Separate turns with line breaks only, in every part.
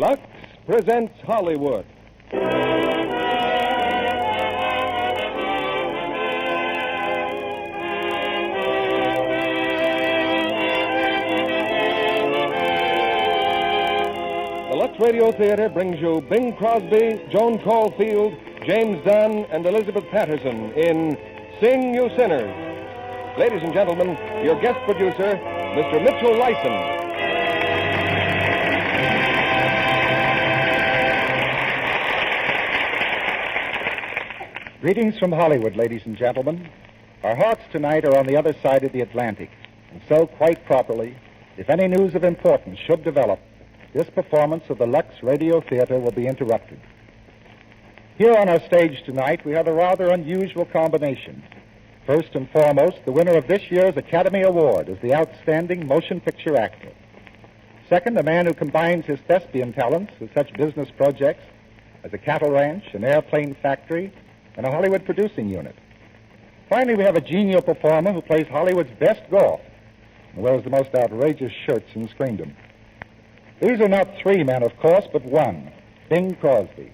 Lux presents Hollywood. The Lux Radio Theater brings you Bing Crosby, Joan Caulfield, James Dunn, and Elizabeth Patterson in Sing You Sinners. Ladies and gentlemen, your guest producer, Mr. Mitchell Lyson.
Greetings from Hollywood, ladies and gentlemen. Our hearts tonight are on the other side of the Atlantic, and so, quite properly, if any news of importance should develop, this performance of the Lux Radio Theater will be interrupted. Here on our stage tonight, we have a rather unusual combination. First and foremost, the winner of this year's Academy Award as the Outstanding Motion Picture Actor. Second, a man who combines his thespian talents with such business projects as a cattle ranch, an airplane factory, and a Hollywood producing unit. Finally, we have a genial performer who plays Hollywood's best golf and wears the most outrageous shirts in screendom. These are not three men, of course, but one, Bing Crosby.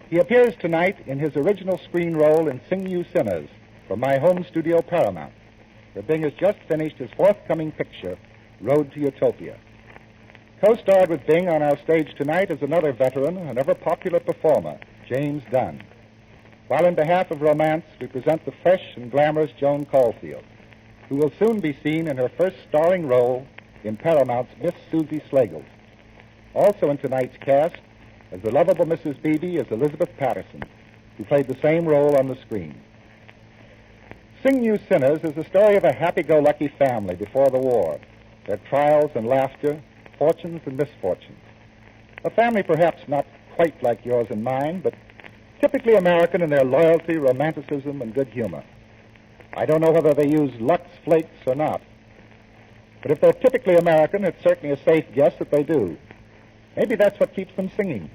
He appears tonight in his original screen role in Sing You Sinners from my home studio, Paramount, where Bing has just finished his forthcoming picture, Road to Utopia. Co-starred with Bing on our stage tonight is another veteran and ever-popular performer, James Dunn. While in behalf of romance, we present the fresh and glamorous Joan Caulfield, who will soon be seen in her first starring role in Paramount's Miss Susie Slagel. Also in tonight's cast, as the lovable Mrs. Beebe, is Elizabeth Patterson, who played the same role on the screen. Sing You Sinners is the story of a happy-go-lucky family before the war, their trials and laughter, fortunes and misfortunes. A family perhaps not quite like yours and mine, but typically American in their loyalty, romanticism, and good humor. I don't know whether they use Lux Flakes or not. But if they're typically American, it's certainly a safe guess that they do. Maybe that's what keeps them singing.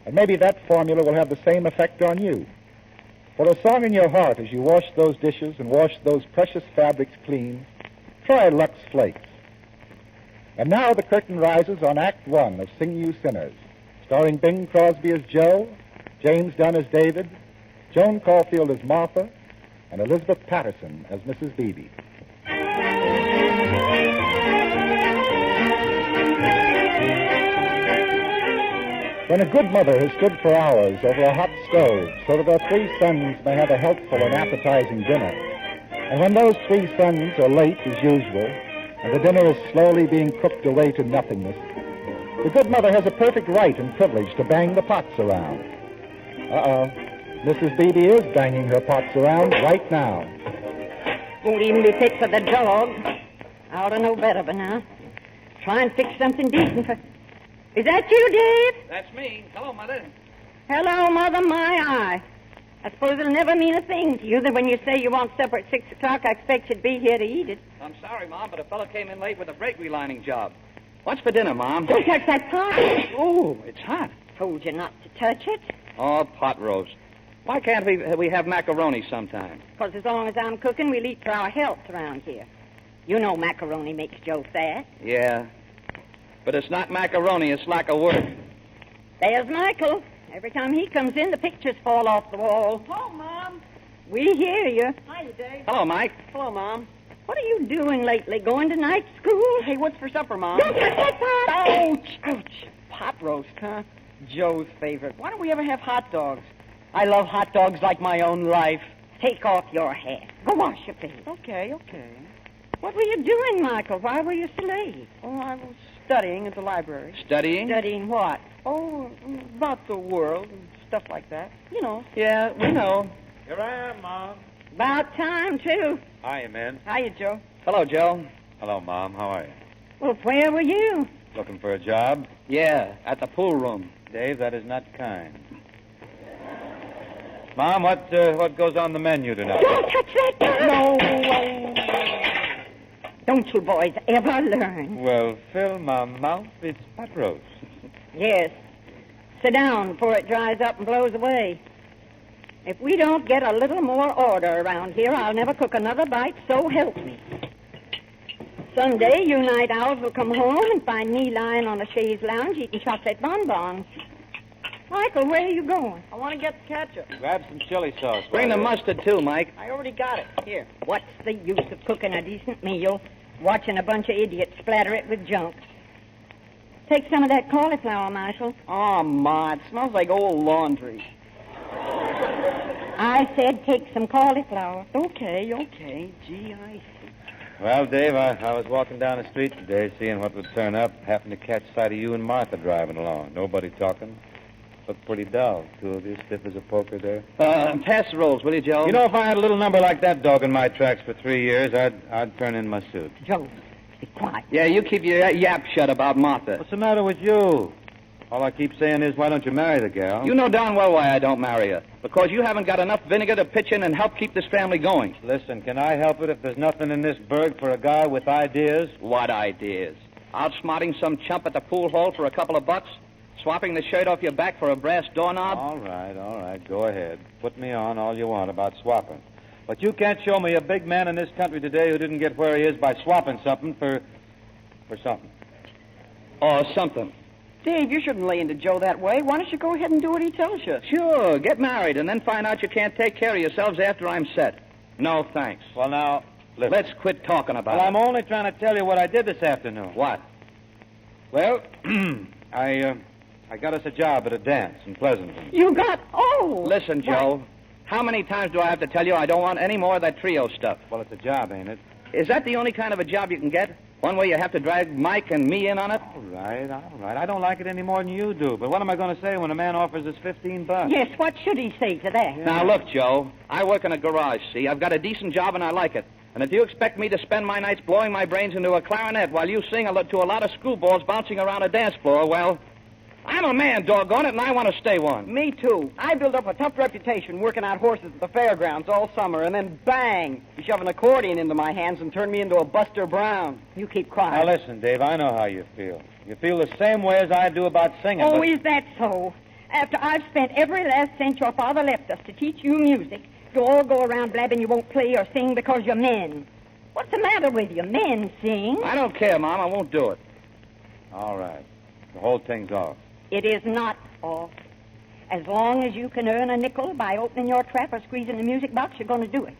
And maybe that formula will have the same effect on you. For a song in your heart as you wash those dishes and wash those precious fabrics clean, try Lux Flakes. And now the curtain rises on Act One of Sing You Sinners, starring Bing Crosby as Joe, James Dunn as David, Joan Caulfield as Martha, and Elizabeth Patterson as Mrs. Beebe. When a good mother has stood for hours over a hot stove so that her three sons may have a healthful and appetizing dinner, and when those three sons are late as usual, and the dinner is slowly being cooked away to nothingness, the good mother has a perfect right and privilege to bang the pots around. Uh-oh. Mrs. Beebe is banging her pots around right now.
Won't even be fit for the dog. I ought to know better by now. Try and fix something decent for... Is that you, Dave?
That's me. Hello, Mother.
Hello, Mother, my eye. I suppose it'll never mean a thing to you that when you say you want supper at 6 o'clock, I expect you'd be here to eat it.
I'm sorry, Mom, but a fellow came in late with a brake relining job. What's for dinner, Mom?
Don't touch that pot.
Oh, it's hot.
Told you not to touch it.
Oh, pot roast. Why can't we have macaroni sometime?
Because as long as I'm cooking, we'll eat for our health around here. You know macaroni makes Joe fat.
Yeah. But it's not macaroni, it's lack of work.
There's Michael. Every time he comes in, the pictures fall off the wall.
Oh, Mom.
We hear you.
Hiya, Dave.
Hello, Mike.
Hello, Mom.
What are you doing lately? Going to night school?
Hey, what's for supper, Mom?
Don't touch that pot!
Ouch! Ouch! Pot roast, huh? Joe's favorite. Why don't we ever have hot dogs? I love hot dogs like my own life.
Take off your hat. Go wash your face.
Okay.
What were you doing, Michael? Why were you so late?
Oh, I was studying at the library.
Studying?
Studying what?
Oh, about the world and stuff like that. You know.
Yeah, we know.
Here I am, Mom.
About time, too.
Hiya, men.
Hiya, Joe.
Hello, Joe.
Hello, Mom. How are you?
Well, where were you?
Looking for a job?
Yeah, at the pool room.
Dave, that is not kind. Mom, what goes on the menu tonight?
Don't touch that pot!
No.
Don't you boys ever learn?
Well, fill my mouth. It's pot roast.
Yes. Sit down before it dries up and blows away. If we don't get a little more order around here, I'll never cook another bite, so help me. Someday you night owls will come home and find me lying on a chaise lounge eating chocolate bonbons. Michael, where are you going?
I want to get the ketchup.
Grab some chili sauce.
Bring the mustard, too, Mike.
I already got it. Here.
What's the use of cooking a decent meal, watching a bunch of idiots splatter it with junk? Take some of that cauliflower, Marshal.
Oh, Ma, it smells like old laundry.
I said take some cauliflower.
Okay. Gee, I see.
Well, Dave, I was walking down the street today, seeing what would turn up. Happened to catch sight of you and Martha driving along. Nobody talking. Looked pretty dull. Two of you stiff as a poker there.
Pass the rolls, will you, Joe?
You know, if I had a little number like that dog in my tracks for 3 years, I'd turn in my suit.
Joe, be quiet.
Yeah, you keep your yap shut about Martha.
What's the matter with you? All I keep saying is, why don't you marry the gal?
You know darn well why I don't marry her. Because you haven't got enough vinegar to pitch in and help keep this family going.
Listen, can I help it if there's nothing in this burg for a guy with ideas?
What ideas? Outsmarting some chump at the pool hall for a couple of bucks? Swapping the shirt off your back for a brass doorknob?
All right. Go ahead. Put me on all you want about swapping. But you can't show me a big man in this country today who didn't get where he is by swapping something for something.
Or something.
Dave, you shouldn't lay into Joe that way. Why don't you go ahead and do what he tells you?
Sure, get married and then find out you can't take care of yourselves after I'm set. No, thanks.
Well, now, listen.
Let's quit talking about
Well,
it.
I'm only trying to tell you what I did this afternoon.
What?
Well, I got us a job at a dance in Pleasanton.
You got... Oh!
Listen, Joe. How many times do I have to tell you I don't want any more of that trio stuff?
Well, it's a job, ain't it?
Is that the only kind of a job you can get? One where you have to drag Mike and me in on it?
All right. I don't like it any more than you do. But what am I going to say when a man offers us $15?
Yes, what should he say to that?
Yeah.
Now, look, Joe. I work in a garage, see? I've got a decent job and I like it. And if you expect me to spend my nights blowing my brains into a clarinet while you sing to a lot of screwballs bouncing around a dance floor, well, I'm a man, doggone it, and I want to stay one.
Me too. I built up a tough reputation working out horses at the fairgrounds all summer, and then bang, you shove an accordion into my hands and turn me into a Buster Brown.
You keep quiet.
Now, listen, Dave, I know how you feel. You feel the same way as I do about singing.
Oh,
but...
is that so? After I've spent every last cent your father left us to teach you music, you all go around blabbing you won't play or sing because you're men. What's the matter with you? Men sing.
I don't care, Mom. I won't do it.
All right. The whole thing's off.
It is not off. As long as you can earn a nickel by opening your trap or squeezing the music box, you're going to do it.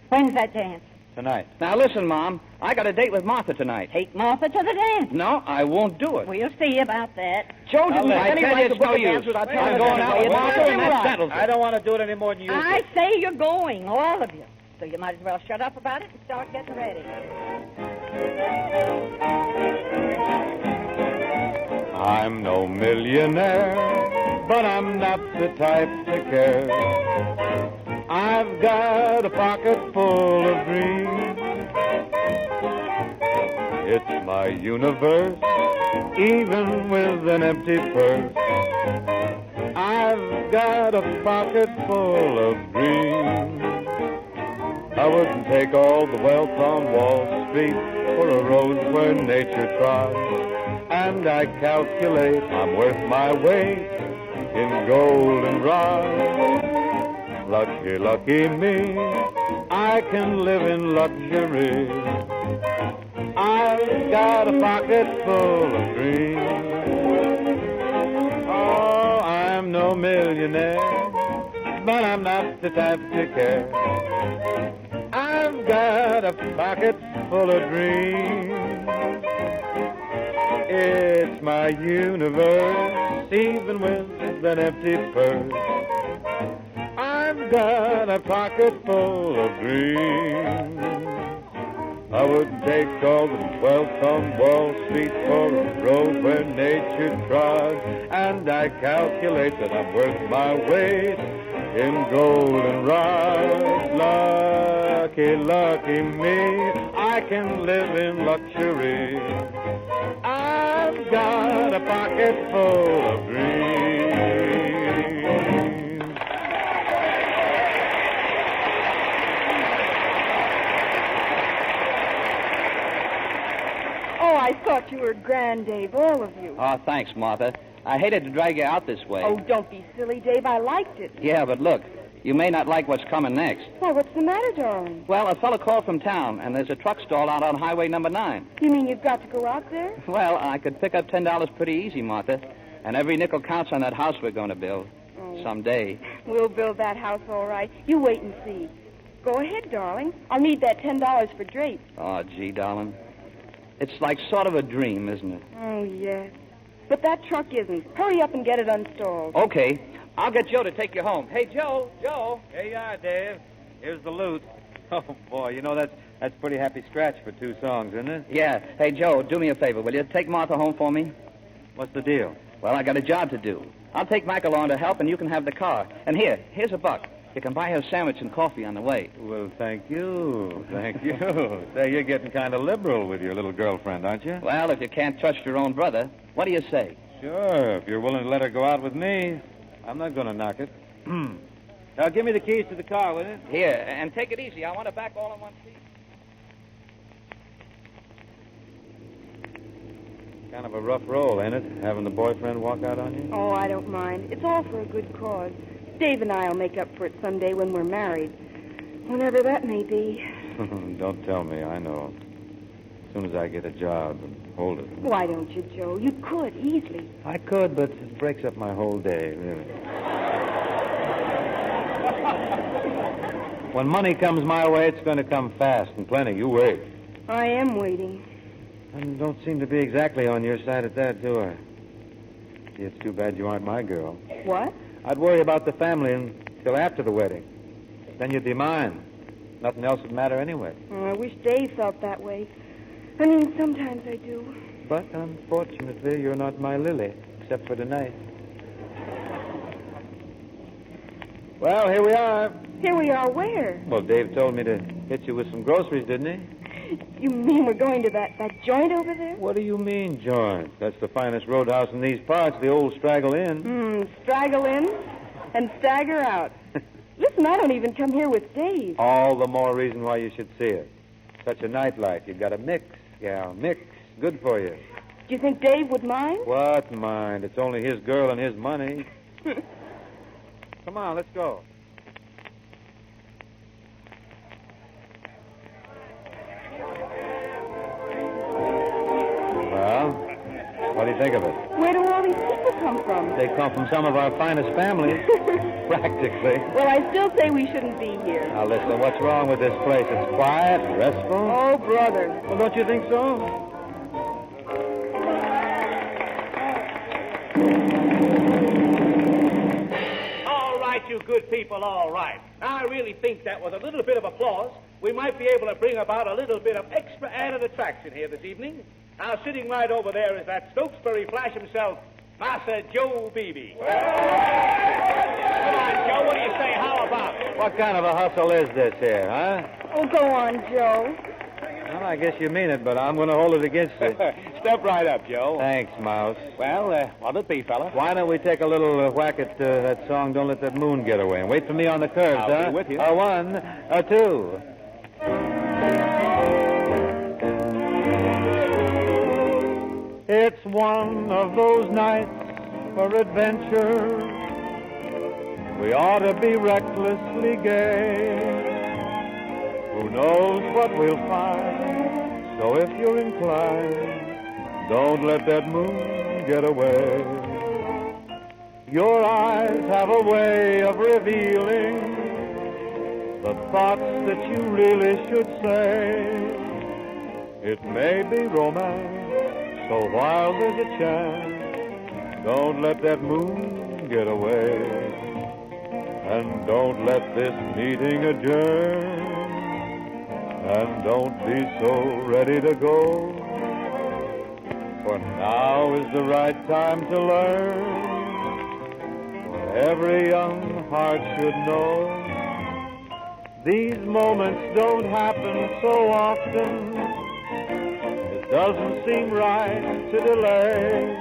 When's that dance?
Tonight.
Now, listen, Mom. I got a date with Martha tonight.
Take Martha to the dance.
No, I won't do it.
We'll see about that.
Joe didn't
I
have any
tell
right
you
to
it's
book
no
a dance
use.
without
I'm
telling
going
us
out with
about
Martha,
it.
and that settles it.
I don't want to do it any more than you
I
do.
say you're going, all of you. So you might as well shut up about it and start getting ready.
I'm no millionaire, but I'm not the type to care. I've got a pocket full of dreams. It's my universe, even with an empty purse. I've got a pocket full of dreams. I wouldn't take all the wealth on Wall Street for a rose where nature tries. And I calculate I'm worth my weight in gold and rye. Lucky, lucky me, I can live in luxury. I've got a pocket full of dreams. Oh, I'm no millionaire, but I'm not the type to care. I've got a pocket full of dreams. It's my universe, even with an empty purse. I've got a pocket full of dreams. I wouldn't take all the wealth on Wall Street for a road where nature trod. And I calculate that I'm worth my weight in gold and rod. Lucky, lucky me, I can live in luxury. I've got a pocket full of dreams.
Oh, I thought you were grand, Dave, all of you.
Oh, thanks, Martha. I hated to drag you out this way.
Oh, don't be silly, Dave. I liked it.
Yeah, but look, You may not like what's coming next.
Why, what's the matter, darling?
Well, a fellow called from town, and there's a truck stall out on Highway number 9.
You mean you've got to go out there?
Well, I could pick up $10 pretty easy, Martha. And every nickel counts on that house we're going to build.
Oh.
Someday.
We'll build that house all right. You wait and see. Go ahead, darling. I'll need that $10 for drape.
Oh, gee, darling. It's like sort of a dream, isn't it?
Oh, yes. But that truck isn't. Hurry up and get it unstalled.
Okay. I'll get Joe to take you home. Hey, Joe.
Here you are, Dave. Here's the loot. Oh, boy, you know, that's a pretty happy scratch for 2 songs, isn't it?
Yeah. Hey, Joe, do me a favor. Will you take Martha home for me?
What's the deal?
Well, I got a job to do. I'll take Mike along to help, and you can have the car. And here's $1. You can buy her a sandwich and coffee on the way.
Well, thank you. Thank you. Say, you're getting kind of liberal with your little girlfriend, aren't you?
Well, if you can't trust your own brother, what do you say?
Sure. If you're willing to let her go out with me, I'm not going to knock it. Now, give me the keys to the car, will you?
Here, and take it easy. I want it back all in one piece.
Kind of a rough roll, ain't it? Having the boyfriend walk out on you?
Oh, I don't mind. It's all for a good cause. Dave and I will make up for it someday when we're married. Whenever that may be.
Don't tell me. I know. As soon as I get a job and hold it.
Why don't you, Joe? You could, easily.
I could, but it breaks up my whole day, really. When money comes my way, it's going to come fast and plenty. You wait.
I am waiting.
And don't seem to be exactly on your side at that, do I? Gee, it's too bad you aren't my girl.
What?
I'd worry about the family until after the wedding. Then you'd be mine. Nothing else would matter anyway.
Oh, I wish Dave felt that way. I mean, sometimes I do.
But unfortunately, you're not my Lily, except for tonight. Well, here we are.
Here we are where?
Well, Dave told me to hit you with some groceries, didn't he?
You mean we're going to that joint over there?
What do you mean, joint? That's the finest roadhouse in these parts, the old Straggle Inn.
Straggle in and stagger out. Listen, I don't even come here with Dave.
All the more reason why you should see it. Such a night like. You've got a mix, gal. Mix. Good for you.
Do you think Dave would mind?
What mind? It's only his girl and his money. Come on, let's go. Well, what do you think of it?
Where do all these people come from?
They come from some of our finest families. Practically.
Well, I still say we shouldn't be here.
Now, listen, what's wrong with this place? It's quiet, restful.
Oh, brother.
Well, don't you think so?
All right, you good people, all right. Now, I really think that with a little bit of applause, we might be able to bring about a little bit of extra added attraction here this evening. Now, sitting right over there is that Stokesbury Flash himself, Master Joe Beebe. Come on, Joe, what do you say? How about it?
What kind of a hustle is this here, huh?
Oh, go on, Joe.
Well, I guess you mean it, but I'm going to hold it against you.
Step right up, Joe.
Thanks, Mouse.
Well, what'll it be, fella?
Why don't we take a little whack at that song, Don't Let That Moon Get Away, and wait for me on the curves,
I'll be with you.
A 1, a 2. It's one of those nights for adventure. We ought to be recklessly gay. Who knows what we'll find? So if you're inclined, don't let that moon get away. Your eyes have a way of revealing the thoughts that you really should say. It may be romance, so while there's a chance, don't let that moon get away. And don't let this meeting adjourn. And don't be so ready to go. For now is the right time to learn what every young heart should know. These moments don't happen so often. It doesn't seem right to delay.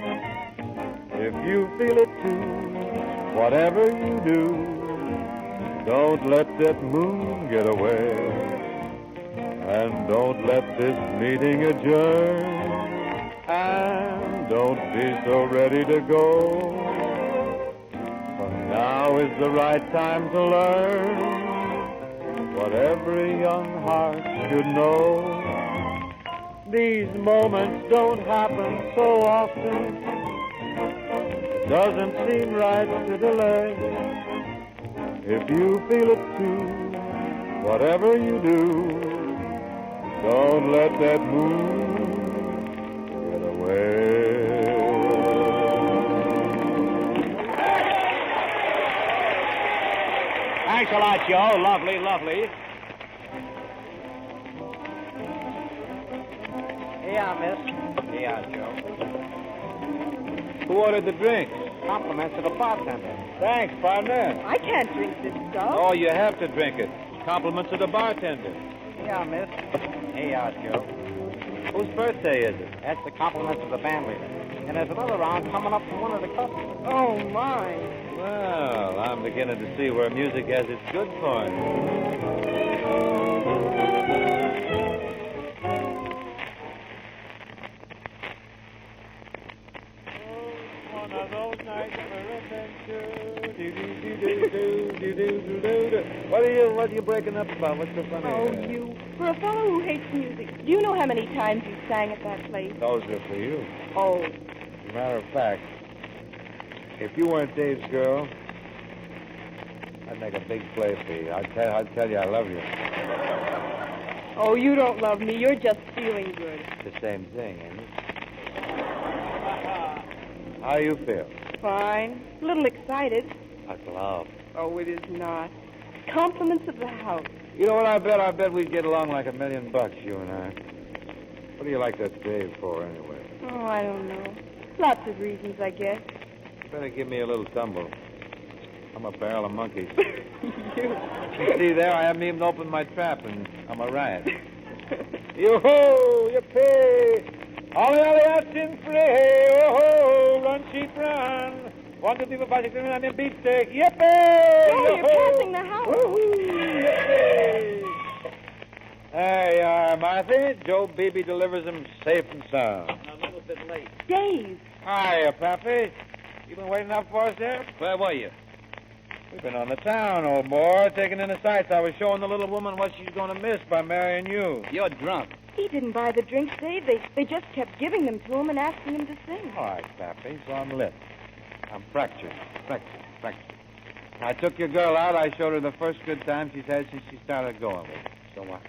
If you feel it too, whatever you do, don't let that moon get away. And don't let this meeting adjourn. And don't be so ready to go. For now Now is the right time to learn what every young heart should know. These moments don't happen so often. It doesn't seem right to delay. If you feel it too, whatever you do, don't let that mood get away.
Thanks a lot, Joe. Lovely, lovely.
Yeah, miss.
Yeah, Joe. Who ordered the drinks?
Compliments to the bartender.
Thanks, partner.
I can't drink this stuff.
Oh, you have to drink it. Compliments to the bartender.
Yeah, miss. Yeah, Joe.
Whose birthday is it?
That's the compliments of the band leader. And there's another round coming up from one of the customers.
Oh, my.
Well, I'm beginning to see where music has its good points. One of those nights for adventure. What are you breaking up about? What's so funny?
Oh, you. For a fellow who hates music, do you know how many times you sang at that place?
Those are for you.
Oh,
As a matter of fact, if you weren't Dave's girl, I'd make a big play for you. I'd tell you I love you.
oh, you don't love me. You're just feeling good.
It's the same thing, ain't it? How you feel?
Fine. A little excited.
That's love.
Oh, it is not. Compliments of the house.
You know what I bet? I bet we'd get along like $1,000,000, you and I. What do you like that Dave for, anyway?
Oh, I don't know. Lots of reasons, I guess.
You better give me a little tumble. I'm a barrel of monkeys.
You.
You see there, I haven't even opened my trap, and I'm a riot. Yo-ho! Yippee! All the action free! Yo-ho! Run, sheep, run! 1, 2, 3, 4, 5, 6, 7, 8, 9, beefsteak! Yippee!
Oh, you're passing the house.
Woo-hoo! Yippee! There you are, Martha. Joe Beebe delivers them safe and sound.
A little bit late.
Dave.
Hiya, Pappy. You been waiting up for us there? Where were you? We've been on the town, old boy, taking in the sights. I was showing the little woman what she's going to miss by marrying you. You're drunk.
He didn't buy the drinks, Dave. They just kept giving them to him and asking him to sing.
All right, Pappy, so I'm lit. I'm fractured. I took your girl out. I showed her the first good time she's had since she started going with it. So what?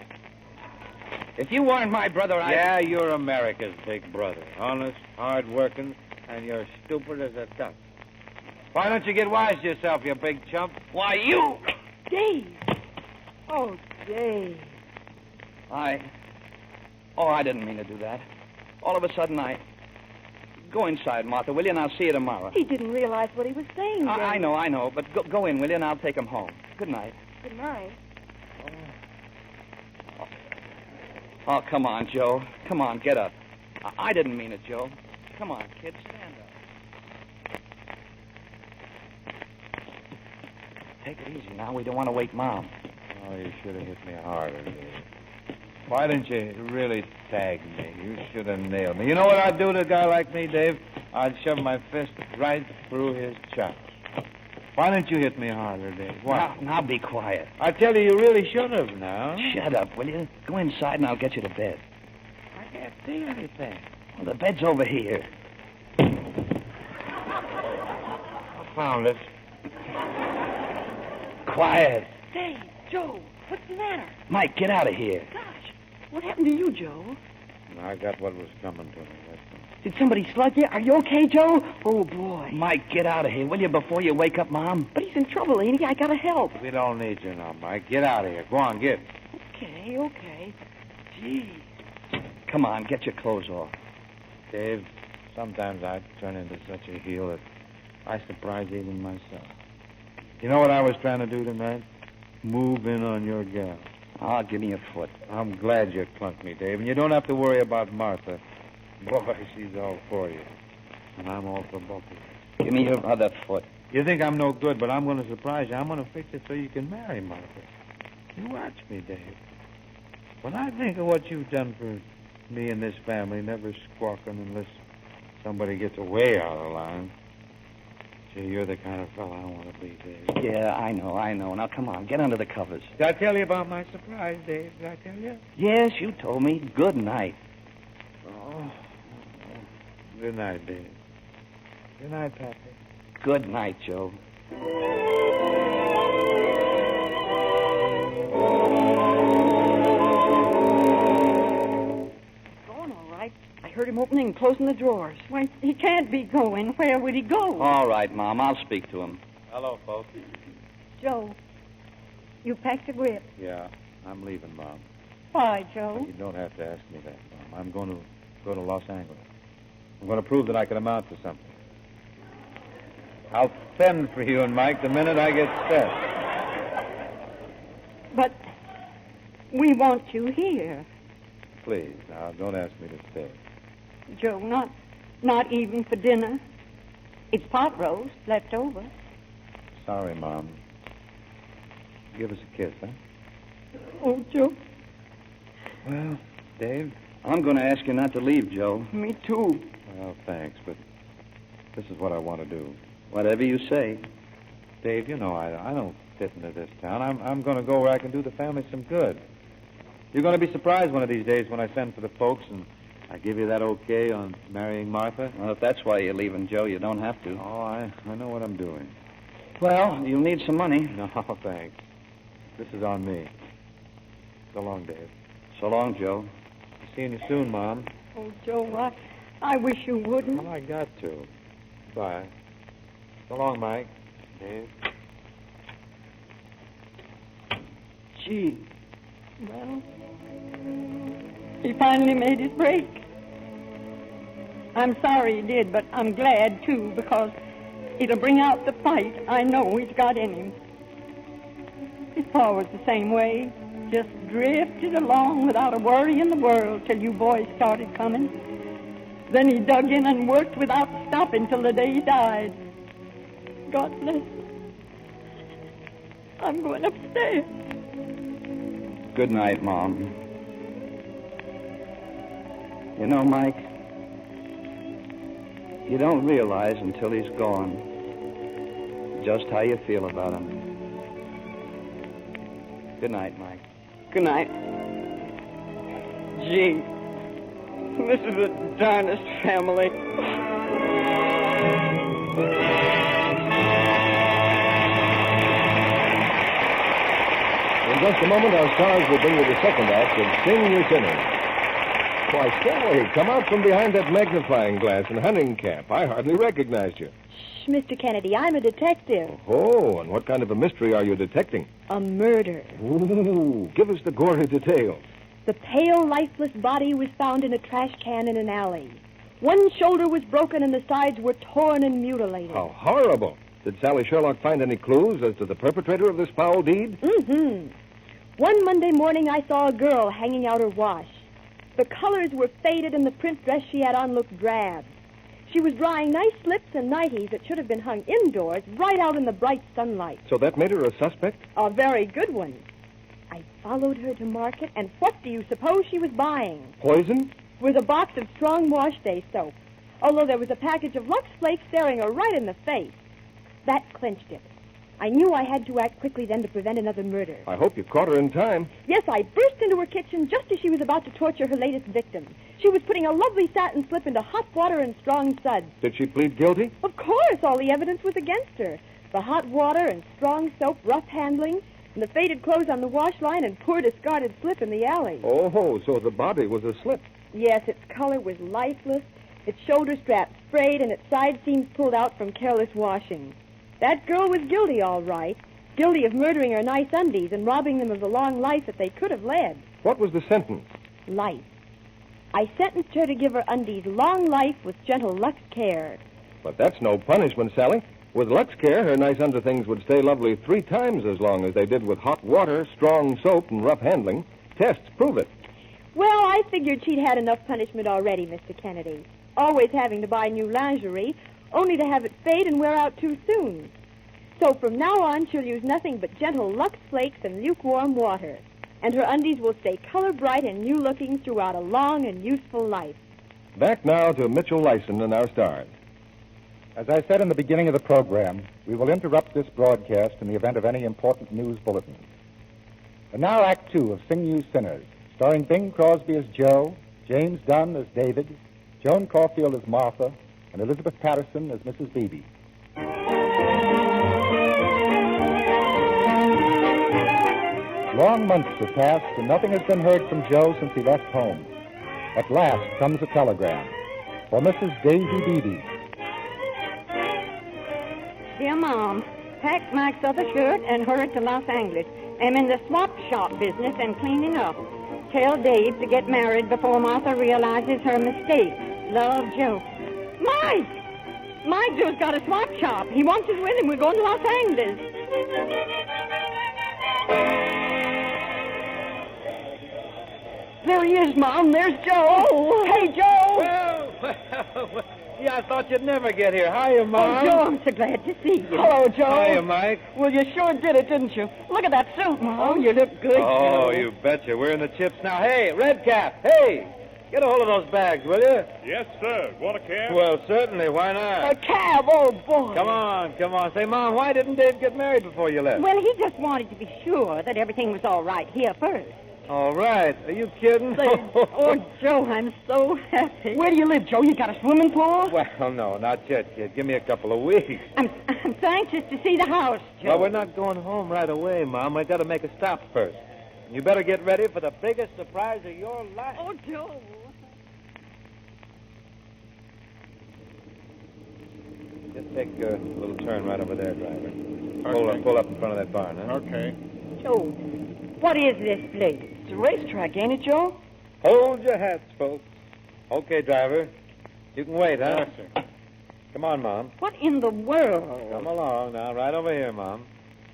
If you weren't my brother,
Yeah, you're America's big brother. Honest, hard-working, and you're stupid as a duck. Why don't you get wise to yourself, you big chump?
Why, you...
Dave. Oh, Dave.
I didn't mean to do that. All of a sudden, Go inside, Martha, will you? And I'll see you tomorrow.
He didn't realize what he was saying, Dave.
I know, but go in, will you? And I'll take him home. Good night.
Good night.
Oh, come on, Joe. Come on, get up. I didn't mean it, Joe. Come on, kid, stand up. Take it easy now. We don't want to wake Mom.
Oh, you should have hit me harder, Dave. Why didn't you really tag me? You should have nailed me. You know what I'd do to a guy like me, Dave? I'd shove my fist right through his chops. Why didn't you hit me harder, Dave? Why?
Now be quiet.
I tell you, you really should have now.
Shut up, will you? Go inside and I'll get you to bed.
I can't see anything.
Well, the bed's over here.
I found it.
Quiet.
Dave, Joe, what's the matter?
Mike, get out of here.
Gosh, what happened to you, Joe?
I got what was coming to me. That's all.
Did somebody slug you? Are you okay, Joe? Oh, boy.
Mike, get out of here, will you, before you wake up Mom?
But he's in trouble, ain't he? I gotta help.
We don't need you now, Mike. Get out of here. Go on, get.
Okay. Gee.
Come on, get your clothes off.
Dave, sometimes I turn into such a heel that I surprise even myself. You know what I was trying to do tonight? Move in on your gal.
Oh, give me a foot.
I'm glad you clunked me, Dave, and you don't have to worry about Martha. Boy, she's all for you. And I'm all for both of you.
Give me your other foot.
You think I'm no good, but I'm going to surprise you. I'm going to fix it so you can marry Martha. You watch me, Dave. When I think of what you've done for me and this family, never squawking unless somebody gets way out of line.
Gee, you're the kind of fellow I want to be, Dave.
Yeah, I know. Now, come on, get under the covers.
Did I tell you about my surprise, Dave? Did I tell you?
Yes, you told me. Good night.
Oh. Good night, Dave. Good night, Pappy.
Good night, Joe.
Going all right. I heard him opening and closing the drawers. Why, he can't be going. Where would he go?
All right, Mom, I'll speak to him.
Hello, folks.
Joe, you packed the grip.
Yeah, I'm leaving, Mom.
Why, Joe?
You don't have to ask me that, Mom. I'm going to go to Los Angeles. I'm going to prove that I can amount to something. I'll send for you and Mike the minute I get set.
But we want you here.
Please, now, don't ask me to stay.
Joe, not even for dinner. It's pot roast left over.
Sorry, Mom. Give us a kiss, huh?
Oh, Joe.
Well, Dave?
I'm going to ask you not to leave, Joe.
Me too.
Well, thanks, but this is what I want to do.
Whatever you say.
Dave, you know I don't fit into this town. I'm going to go where I can do the family some good. You're going to be surprised one of these days when I send for the folks and I give you that okay on marrying Martha.
Well, if that's why you're leaving, Joe, you don't have to.
Oh, I know what I'm doing.
Well, you'll need some money.
No, thanks. This is on me. So long, Dave.
So long, Joe.
Seeing you soon, Mom.
Oh, Joe, I wish you wouldn't.
Well, I got to. Bye. So long, Mike. Dave.
Gee. Well, he finally made his break. I'm sorry he did, but I'm glad, too, because it'll bring out the fight I know he's got in him. His pa was the same way. Just drifted along without a worry in the world till you boys started coming. Then he dug in and worked without stopping till the day he died. God bless him. I'm going upstairs.
Good night, Mom. You know, Mike, you don't realize until he's gone just how you feel about him. Good night, Mike.
Good night. Gee, this is the darndest family.
In just a moment, our stars will bring you the second act of Sing You Sinners. Why, Sally, come out from behind that magnifying glass and hunting cap. I hardly recognized you.
Shh, Mr. Kennedy, I'm a detective.
Oh, and what kind of a mystery are you detecting?
A murder.
Ooh, give us the gory details.
The pale, lifeless body was found in a trash can in an alley. One shoulder was broken and the sides were torn and mutilated.
How horrible. Did Sally Sherlock find any clues as to the perpetrator of this foul deed?
Mm-hmm. One Monday morning, I saw a girl hanging out her wash. The colors were faded and the print dress she had on looked drab. She was drying nice slips and nighties that should have been hung indoors, right out in the bright sunlight.
So that made her a suspect?
A very good one. I followed her to market, and what do you suppose she was buying?
Poison?
With a box of strong wash day soap, although there was a package of Lux Flakes staring her right in the face. That clinched it. I knew I had to act quickly then to prevent another murder.
I hope you caught her in time.
Yes, I burst into her kitchen just as she was about to torture her latest victim. She was putting a lovely satin slip into hot water and strong suds.
Did she plead guilty?
Of course, all the evidence was against her. The hot water and strong soap, rough handling, and the faded clothes on the wash line and poor discarded slip in the alley.
Oh, so the body was a slip.
Yes, its color was lifeless, its shoulder straps frayed, and its side seams pulled out from careless washing. That girl was guilty, all right. Guilty of murdering her nice undies and robbing them of the long life that they could have led.
What was the sentence?
Life. I sentenced her to give her undies long life with gentle Lux Care.
But that's no punishment, Sally. With Lux Care, her nice underthings would stay lovely 3 times as long as they did with hot water, strong soap, and rough handling. Tests prove it.
Well, I figured she'd had enough punishment already, Mr. Kennedy. Always having to buy new lingerie, only to have it fade and wear out too soon. So from now on, she'll use nothing but gentle Lux Flakes and lukewarm water. And her undies will stay color bright and new-looking throughout a long and useful life.
Back now to Mitchell Lyson and our stars.
As I said in the beginning of the program, we will interrupt this broadcast in the event of any important news bulletin. And now Act Two of Sing You Sinners, starring Bing Crosby as Joe, James Dunn as David, Joan Caulfield as Martha, and Elizabeth Patterson as Mrs. Beebe. Long months have passed, and nothing has been heard from Joe since he left home. At last comes a telegram for Mrs. Daisy Beebe.
Dear Mom, pack Mike's other shirt and hurry to Los Angeles. I'm in the swap shop business and cleaning up. Tell Dave to get married before Martha realizes her mistake. Love, Joe. Mike! Mike Joe's got a swap shop. He wants us with him. We're going to Los Angeles.
There he is, Mom. There's Joe.
Oh.
Hey, Joe.
Well, yeah, I thought you'd never get here. Hiya, Mom.
Oh, Joe, I'm so glad to see you.
Hello, Joe.
Hiya, Mike.
Well, you sure did it, didn't you? Look at that suit, Mom.
Oh, you look good,
Oh,
Joe.
you betcha. We're in the chips now. Hey, Redcap. Hey, get a hold of those bags, will you?
Yes, sir. Want a cab?
Well, certainly. Why not?
A cab. Oh, boy.
Come on. Say, Mom, why didn't Dave get married before you left?
Well, he just wanted to be sure that everything was all right here first.
All right. Are you kidding?
Oh, Joe, I'm so happy.
Where do you live, Joe? You got a swimming pool?
Well, no, not yet, kid. Give me a couple of weeks.
I'm so anxious to see the house, Joe.
Well, we're not going home right away, Mom. We've got to make a stop first. You better get ready for the biggest surprise of your life.
Oh, Joe.
Just take a little turn right over there, driver. Pull up in front of that barn, huh?
Okay.
Joe, what is this place?
It's a racetrack, ain't it, Joe?
Hold your hats, folks. Okay, driver. You can wait, huh?
Yes, sir.
Come on, Mom.
What in the world?
Come along now. Right over here, Mom.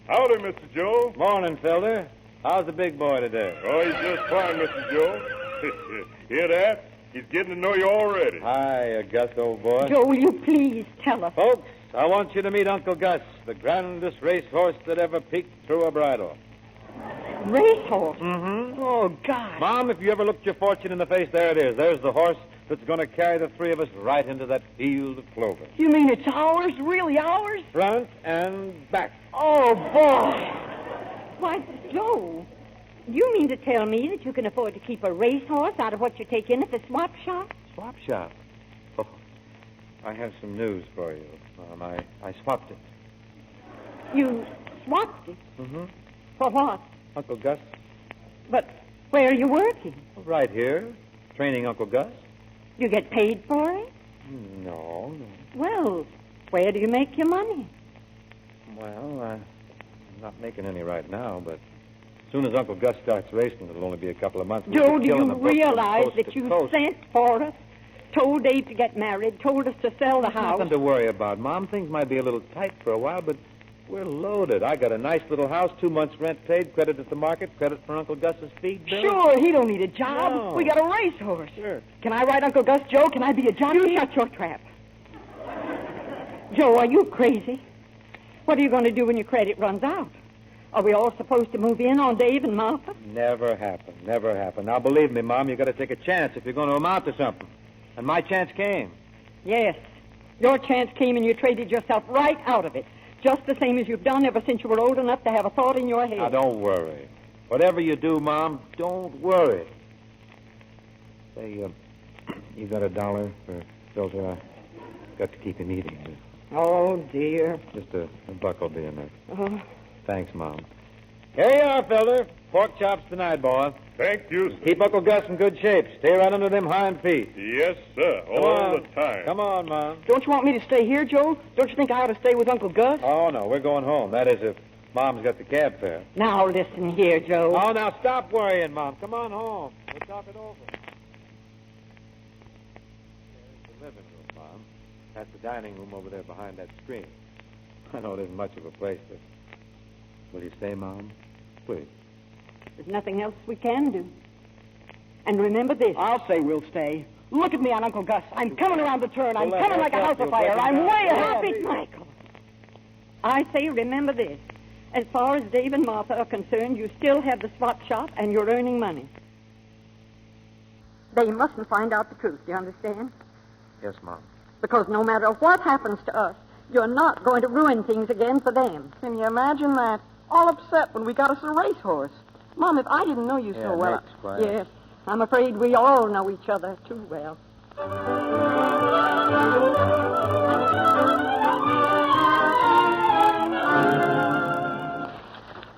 Howdy, Mr. Joe.
Morning, Felder. How's the big boy today?
Oh, he's just fine, Mr. Joe. Hear that? He's getting to know you already.
Hi, Gus, old boy.
Joe, will you please tell us?
Folks, I want you to meet Uncle Gus, the grandest racehorse that ever peeked through a bridle.
Racehorse?
Mm-hmm.
Oh, God.
Mom, if you ever looked your fortune in the face, there it is. There's the horse that's going to carry the three of us right into that field of clover.
You mean it's ours? Really ours?
Front and back.
Oh, boy.
Why, Joe, you mean to tell me that you can afford to keep a racehorse out of what you take in at the swap shop?
Swap shop? Oh, I have some news for you, Mom. I swapped it.
You swapped it?
Mm-hmm.
For what?
Uncle Gus?
But where are you working?
Right here. Training Uncle Gus.
You get paid for it?
No.
Well, where do you make your money?
Well, I'm not making any right now, but as soon as Uncle Gus starts racing, it'll only be a couple of months.
Joe, do you realize that you sent for us, told Dave to get married, told us to sell the house?
Nothing to worry about, Mom. Things might be a little tight for a while, but we're loaded. I got a nice little house, 2 months rent paid, credit at the market, credit for Uncle Gus's feed bill.
Sure, he don't need a job.
No.
We got a racehorse.
Sure.
Can I ride Uncle Gus, Joe? Can I be a jockey?
You shut your trap. Joe, are you crazy? What are you going to do when your credit runs out? Are we all supposed to move in on Dave and Martha?
Never happened. Never happened. Now, believe me, Mom, you got to take a chance if you're going to amount to something. And my chance came.
Yes. Your chance came and you traded yourself right out of it. Just the same as you've done ever since you were old enough to have a thought in your head.
Now, don't worry. Whatever you do, Mom, don't worry. Say, you got $1 for Filter? I got to keep him eating.
Oh, dear.
Just a buck will be enough.
Oh.
Thanks, Mom. Here you are, Felder. Pork chops tonight, boy.
Thank you, sir.
Keep Uncle Gus in good shape. Stay right under them hind feet.
Yes, sir.
Come
All
on.
the time.
Come on, Mom.
Don't you want me to stay here, Joe? Don't you think I ought to stay with Uncle Gus?
Oh, no, we're going home. That is, if Mom's got the cab fare.
Now listen here, Joe.
Oh, now stop worrying, Mom. Come on home. We'll talk it over. There's the living room, Mom. That's the dining room over there behind that screen. I know it isn't much of a place, but will you stay, Mom? Please.
There's nothing else we can do. And remember this.
I'll say we'll stay. Look at me on Uncle Gus. I'm coming around the turn. I'm
Well,
coming like a house
you'll
afire.
break it
I'm
down.
way
Stop
ahead.
Stop it, Michael. I say remember this. As far as Dave and Martha are concerned, you still have the swap shop and you're earning money. They mustn't find out the truth, do you understand?
Yes, Mom.
Because no matter what happens to us, you're not going to ruin things again for them.
Can you imagine that? All upset when we got us a racehorse. Mom, if I didn't know you so well...
Nick's quiet.
Yes, I'm afraid we all know each other too well.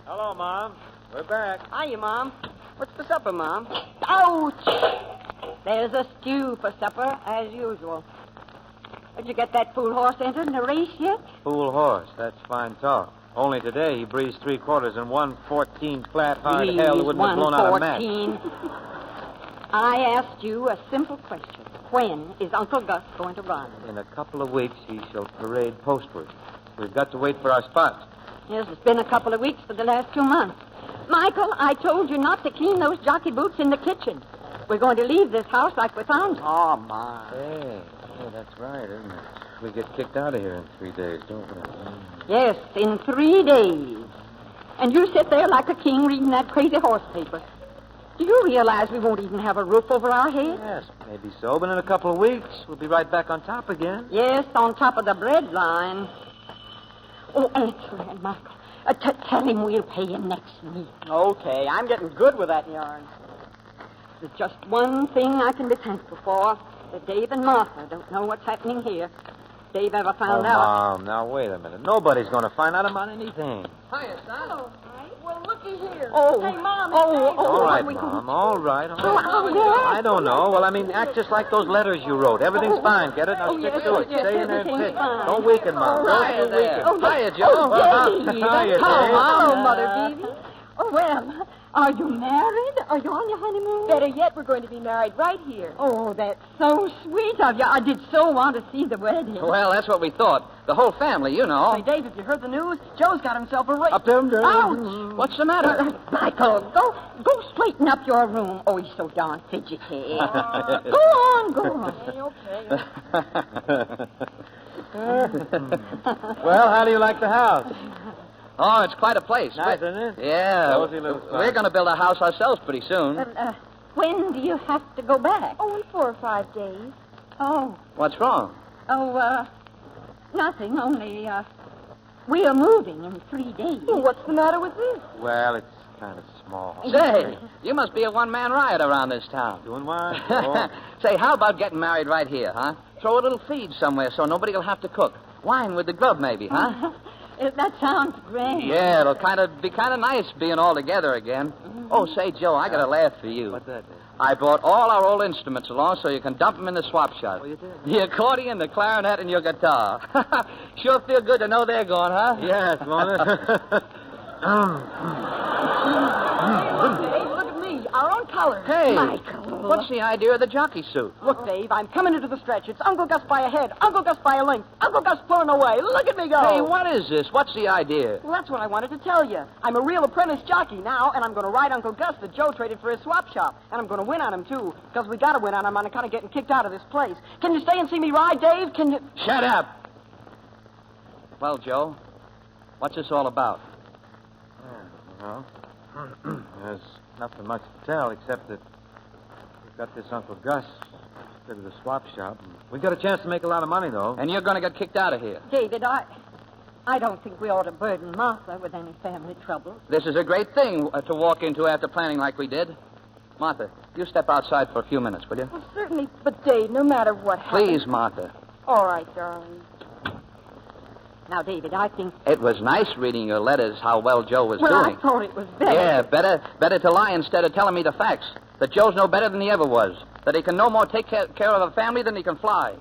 Hello, Mom. We're back.
Hiya, Mom. What's for supper, Mom?
Ouch! There's a stew for supper, as usual. Did you get that fool horse entered in a race yet?
Fool horse. That's fine talk. Only today he breezed 3/4 and 1/14 flat hard hell that wouldn't have blown out a match.
114. I asked you a simple question. When is Uncle Gus going to run?
In a couple of weeks he shall parade postward. We've got to wait for our spots.
Yes, it's been a couple of weeks for the last 2 months. Michael, I told you not to clean those jockey boots in the kitchen. We're going to leave this house like we found it.
Oh, Mom.
Hey, that's right, isn't it? We get kicked out of here in 3 days, don't we?
Yes, in 3 days. And you sit there like a king reading that crazy horse paper. Do you realize we won't even have a roof over our heads?
Yes, maybe so, but in a couple of weeks we'll be right back on top again.
Yes, on top of the bread line. Oh, answer him, Michael. Tell him we'll pay him next week.
Okay, I'm getting good with that yarn.
There's just one thing I can be thankful for. That Dave and Martha don't know what's happening here. If Dave ever found out.
Mom, now wait a minute. Nobody's going to find out about anything.
Hiya, son. Well, looky here.
Oh.
Hey, Mom.
All right,
we
Mom. All right.
Oh,
I don't know. Well, I mean, act just like those letters you wrote. Everything's fine. Get it? Now stick
yes,
to it.
yes,
Stay in there and
everything's
pitch.
fine.
Don't weaken, Mom.
Hiya
Don't you weaken.
Oh,
Hiya, Joe.
Dave.
Hiya, Dave.
Hello, Mother Beebe. Oh, well, are you married? Are you on your honeymoon?
Better yet, we're going to be married right here.
Oh, that's so sweet of you. I did so want to see the wedding.
Well, that's what we thought. The whole family, you know.
Hey, Dave, have you heard the news? Joe's got himself a race.
Up there,
Ouch!
What's the matter?
Michael, go straighten up your room. Oh, he's so darn fidgety. Go on.
Well, how do you like the house?
Oh, it's quite a place.
Nice, isn't it?
Yeah.
Cozy little spot.
We're going to build a house ourselves pretty soon.
When do you have to go back?
Oh, in 4 or 5 days.
Oh,
What's wrong?
nothing. Only, we are moving in 3 days.
Well, what's the matter with this?
Well, it's kind of small.
Say, you must be a one-man riot around this town.
Doing what? Oh.
Say, how about getting married right here, huh? Throw a little feed somewhere so nobody will have to cook. Wine with the grub, maybe, huh?
That sounds great.
Yeah, it'll be kind of nice being all together again. Oh, say, Joe, I got a laugh for you.
What's that?
I brought all our old instruments along so you can dump them in the swap shop.
Oh, you did?
The accordion, the clarinet, and your guitar. Sure feel good to know they're gone, huh?
Yes, won't it?
Dave, look at me. Our own colors.
Hey,
Michael.
what's the idea of the jockey suit?
Look, Dave, I'm coming into the stretch. It's Uncle Gus by a head, Uncle Gus by a length, Uncle Gus pulling away. Look at me go.
Hey, what is this? What's the idea?
Well, that's what I wanted to tell you. I'm a real apprentice jockey now, and I'm going to ride Uncle Gus that Joe traded for his swap shop. And I'm going to win on him, too, because we got to win on him on account of getting kicked out of this place. Can you stay and see me ride, Dave? Can you...
Shut up! Well, Joe, what's this all about?
Well, there's nothing much to tell except that we've got this Uncle Gus instead of the swap shop. We got a chance to make a lot of money, though.
And you're going to get kicked out of here.
David, I don't think we ought to burden Martha with any family trouble.
This is a great thing to walk into after planning like we did. Martha, you step outside for a few minutes, will you?
Well, certainly, but Dave, no matter what happens...
Please, Martha.
All right, darling.
Now, David, I think...
It was nice reading your letters how well Joe was
Well,
doing.
I thought it was better.
Yeah, better to lie instead of telling me the facts. That Joe's no better than he ever was. That he can no more take care of a family than he can fly.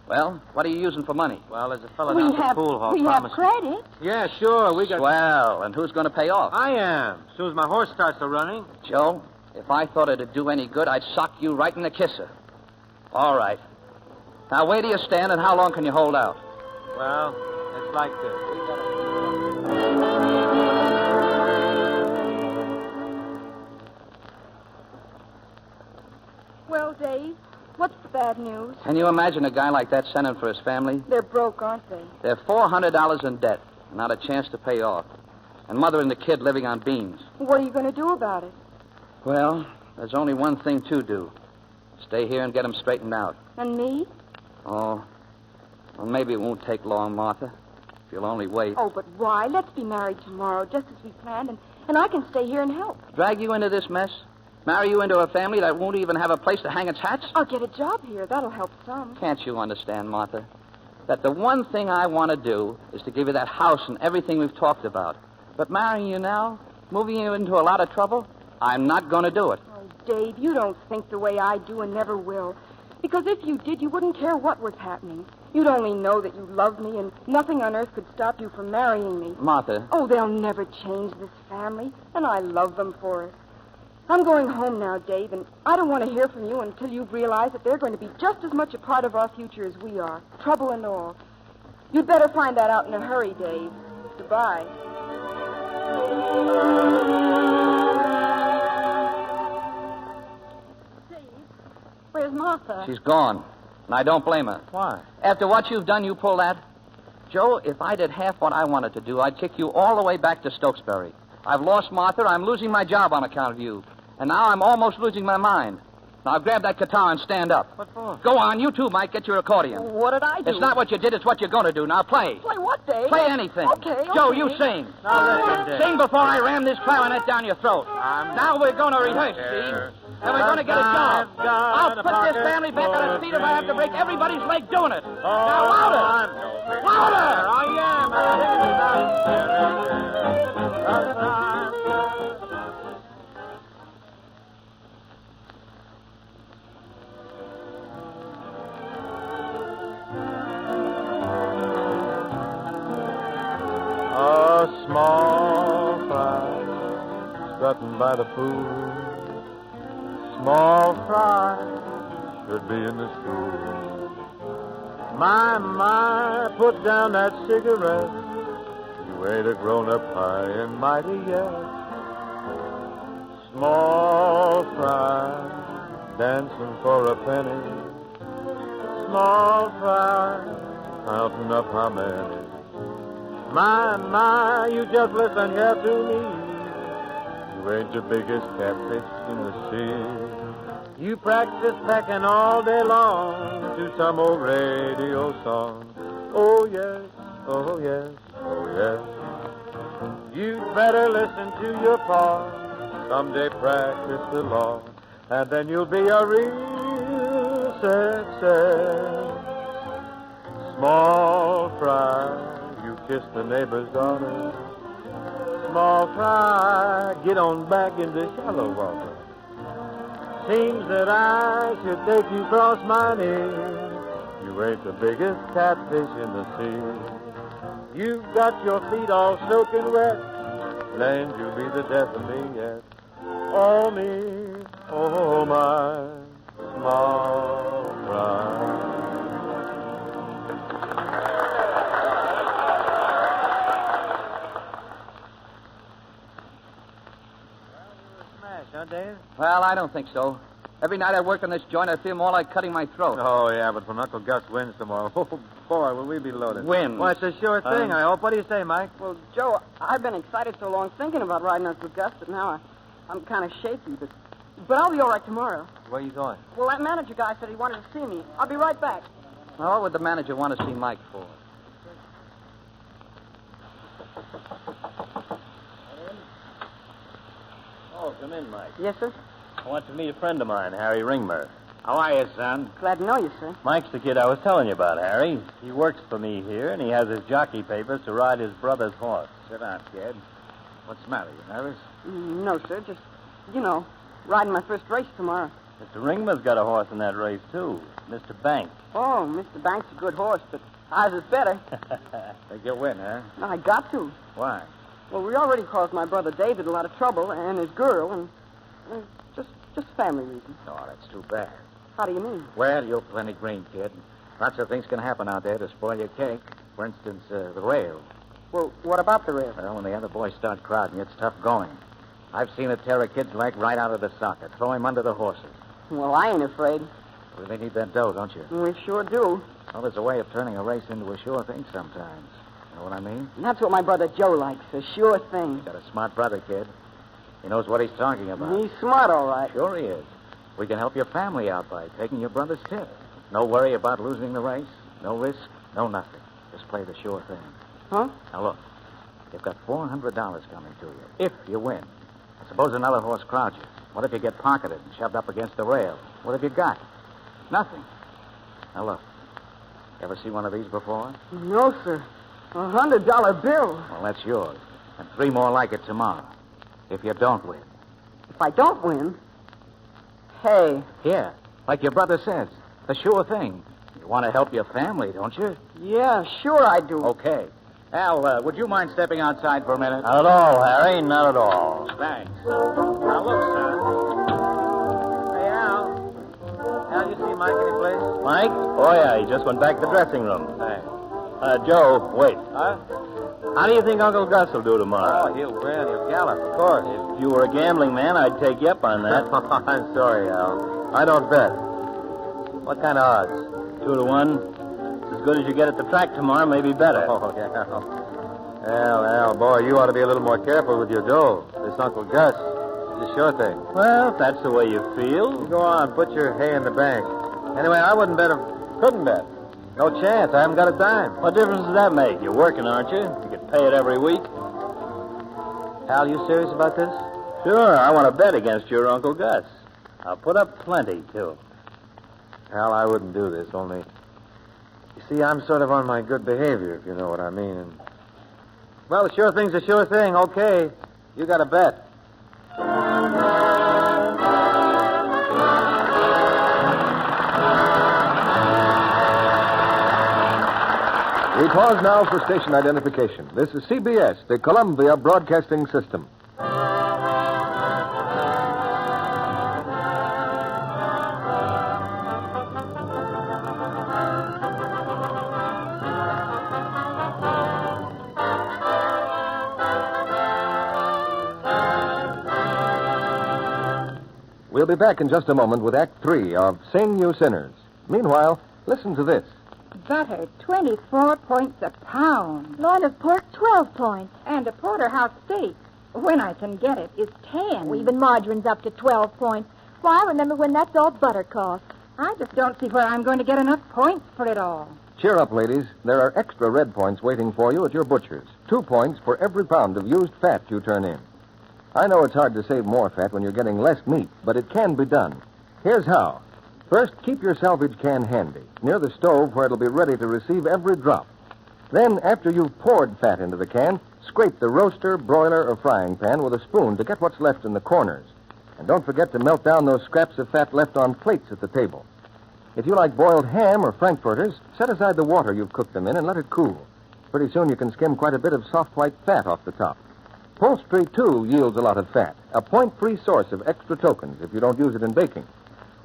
Well, what are you using for money?
Well, there's a fellow down at the pool hall
We have
promised.
credit.
Yeah, sure. We got.
Well, and who's going to pay off?
I am. As soon as my horse starts a running.
Joe, if I thought it'd do any good, I'd sock you right in the kisser. All right. Now, where do you stand, and how long can you hold out?
Well, it's like this.
Well, Dave, what's the bad news?
Can you imagine a guy like that sending for his family?
They're broke, aren't they?
They're $400 in debt, not a chance to pay off. And mother and the kid living on beans.
What are you going to do about it?
Well, there's only one thing to do. Stay here and get them straightened out.
And me?
Oh, Well, maybe it won't take long, Martha. If you'll only wait.
Oh, but why? Let's be married tomorrow, just as we planned, and I can stay here and help.
Drag you into this mess? Marry you into a family that won't even have a place to hang its hats?
I'll get a job here. That'll help some.
Can't you understand, Martha, that the one thing I want to do is to give you that house and everything we've talked about. But marrying you now, moving you into a lot of trouble, I'm not going to do it.
Oh, Dave, you don't think the way I do and never will. Because if you did, you wouldn't care what was happening. You'd only know that you loved me, and nothing on earth could stop you from marrying me.
Martha.
Oh, they'll never change this family, and I love them for it. I'm going home now, Dave, and I don't want to hear from you until you've realized that they're going to be just as much a part of our future as we are, trouble and all. You'd better find that out in a hurry, Dave. Goodbye.
Where's Martha?
She's gone, and I don't blame her.
Why?
After what you've done, you pull that? Joe, if I did half what I wanted to do, I'd kick you all the way back to Stokesbury. I've lost Martha. I'm losing my job on account of you. And now I'm almost losing my mind. Now, grab that guitar and stand up.
What for?
Go on. You too, Mike. Get your accordion.
What did I do?
It's not what you did. It's what you're going to do. Now, play.
Play what, Dave?
Play anything.
Okay.
Joe, you sing.
Now, listen, Dave.
Sing before I ram this clarinet down your throat. Now we're going to rehearse, see? And we're going to get a job. I'll put this family back on its feet if I have to break everybody's leg doing it. Now, louder! Louder!
A small fry strutting by the pool. Small fry should be in the school. My, put down that cigarette. You ain't a grown-up high and mighty yet. Small fry dancing for a penny. Small fry counting up how many. My, you just listen here to me. You ain't the biggest catfish in the sea. You practice pecking all day long to some old radio song. Oh, yes, oh, yes, oh, yes. You'd better listen to your pa. Someday practice the law. And then you'll be a real success. Small fry. Kiss the neighbor's daughter. Small fry, get on back into shallow water. Seems that I should take you across my knee. You ain't the biggest catfish in the sea. You've got your feet all soaking wet. Land, you'll be the death of me yet. Oh, me, oh, my small fry.
Huh, Dave?
Well, I don't think so. Every night I work on this joint, I feel more like cutting my throat.
Oh, yeah, but when Uncle Gus wins tomorrow, oh, boy, will we be loaded.
Win?
Well, it's a sure thing, I hope. What do you say, Mike?
Well, Joe, I've been excited so long thinking about riding Uncle Gus that now I'm kind of shaky, but I'll be all right tomorrow.
Where are you going?
Well, that manager guy said he wanted to see me. I'll be right back.
Now, what would the manager want to see Mike for?
Oh, come in, Mike.
Yes, sir?
I want to meet a friend of mine, Harry Ringmer. How are you, son?
Glad to know you, sir.
Mike's the kid I was telling you about, Harry. He works for me here, and he has his jockey papers to ride his brother's horse.
Sit down, kid. What's the matter? You nervous?
No, sir. Just, riding my first race tomorrow.
Mr. Ringmer's got a horse in that race, too. Mr. Banks.
Oh, Mr. Banks is a good horse, but ours is better.
Think you'll win, huh?
No, I got to.
Why?
Well, we already caused my brother David a lot of trouble, and his girl, and just family reasons.
Oh, that's too bad.
How do you mean?
Well, you're plenty green, kid. Lots of things can happen out there to spoil your cake. For instance, the rail.
Well, what about the rail?
Well, when the other boys start crowding, it's tough going. I've seen it tear a kid's leg right out of the socket, throw him under the horses.
Well, I ain't afraid.
Well, they need that dough, don't you?
We sure do.
Well, there's a way of turning a race into a sure thing sometimes. You know what I mean?
And that's what my brother Joe likes, a sure thing.
He's got a smart brother, kid. He knows what he's talking about.
He's smart, all right.
Sure he is. We can help your family out by taking your brother's tip. No worry about losing the race. No risk.
No, nothing. Just play the sure thing.
Huh?
Now, look. You've got $400 coming to you, if you win. And suppose another horse crowds you. What if you get pocketed and shoved up against the rail? What have you got? Nothing. Now, look. Ever see one of these before?
No, sir. $100 bill.
Well, that's yours. And 3 more like it tomorrow. If you don't win.
If I don't win? Hey.
Yeah, like your brother says. A sure thing. You want to help your family, don't you?
Yeah, sure I do.
Okay. Al, would you mind stepping outside for a minute?
Not at all, Harry. Not at all.
Thanks. Now, look, sir. Hey, Al. Al, you see Mike any place?
Mike? Oh, yeah, he just went back to the dressing room.
Thanks.
Joe, wait.
Huh?
How do you think Uncle Gus will do tomorrow?
Oh, he'll win. He'll gallop, of course.
If you were a gambling man, I'd take you up on that.
I'm sorry, Al. I don't bet. What kind of odds?
2 to 1. It's as good as you get at the track tomorrow, maybe better.
Oh, yeah. Al, boy, you ought to be a little more careful with your dough. This Uncle Gus is a sure thing.
Well, if that's the way you feel.
Go on, put your hay in the bank. Anyway, I wouldn't bet couldn't bet. No chance. I haven't got a dime.
What difference does that make? You're working, aren't you? You could pay it every week.
Al, you serious about this?
Sure, I want to bet against your Uncle Gus. I'll put up plenty, too.
Al, I wouldn't do this, only... You see, I'm sort of on my good behavior, if you know what I mean. And... Well, the sure thing's a sure thing. Okay. You got a bet.
We pause now for station identification. This is CBS, the Columbia Broadcasting System. We'll be back in just a moment with Act 3 of Sing You Sinners. Meanwhile, listen to this.
Butter, 24 points a pound.
Loin of pork, 12 points.
And a porterhouse steak, when I can get it, is 10.
Well, even margarine's up to 12 points. Why, I remember when that's all butter cost.
I just don't see where I'm going to get enough points for it all.
Cheer up, ladies. There are extra red points waiting for you at your butcher's. 2 points for every pound of used fat you turn in. I know it's hard to save more fat when you're getting less meat, but it can be done. Here's how. First, keep your salvage can handy, near the stove where it'll be ready to receive every drop. Then, after you've poured fat into the can, scrape the roaster, broiler, or frying pan with a spoon to get what's left in the corners. And don't forget to melt down those scraps of fat left on plates at the table. If you like boiled ham or frankfurters, set aside the water you've cooked them in and let it cool. Pretty soon you can skim quite a bit of soft white fat off the top. Poultry, too, yields a lot of fat, a point-free source of extra tokens if you don't use it in baking.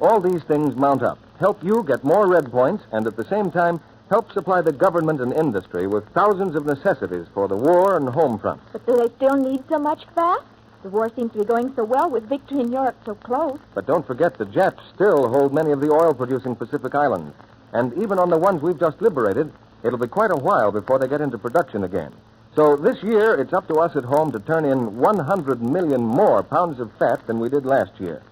All these things mount up, help you get more red points, and at the same time help supply the government and industry with thousands of necessities for the war and home front.
But do they still need so much fat? The war seems to be going so well with victory in Europe so close.
But don't forget the Japs still hold many of the oil-producing Pacific islands. And even on the ones we've just liberated, it'll be quite a while before they get into production again. So this year, it's up to us at home to turn in 100 million more pounds of fat than we did last year.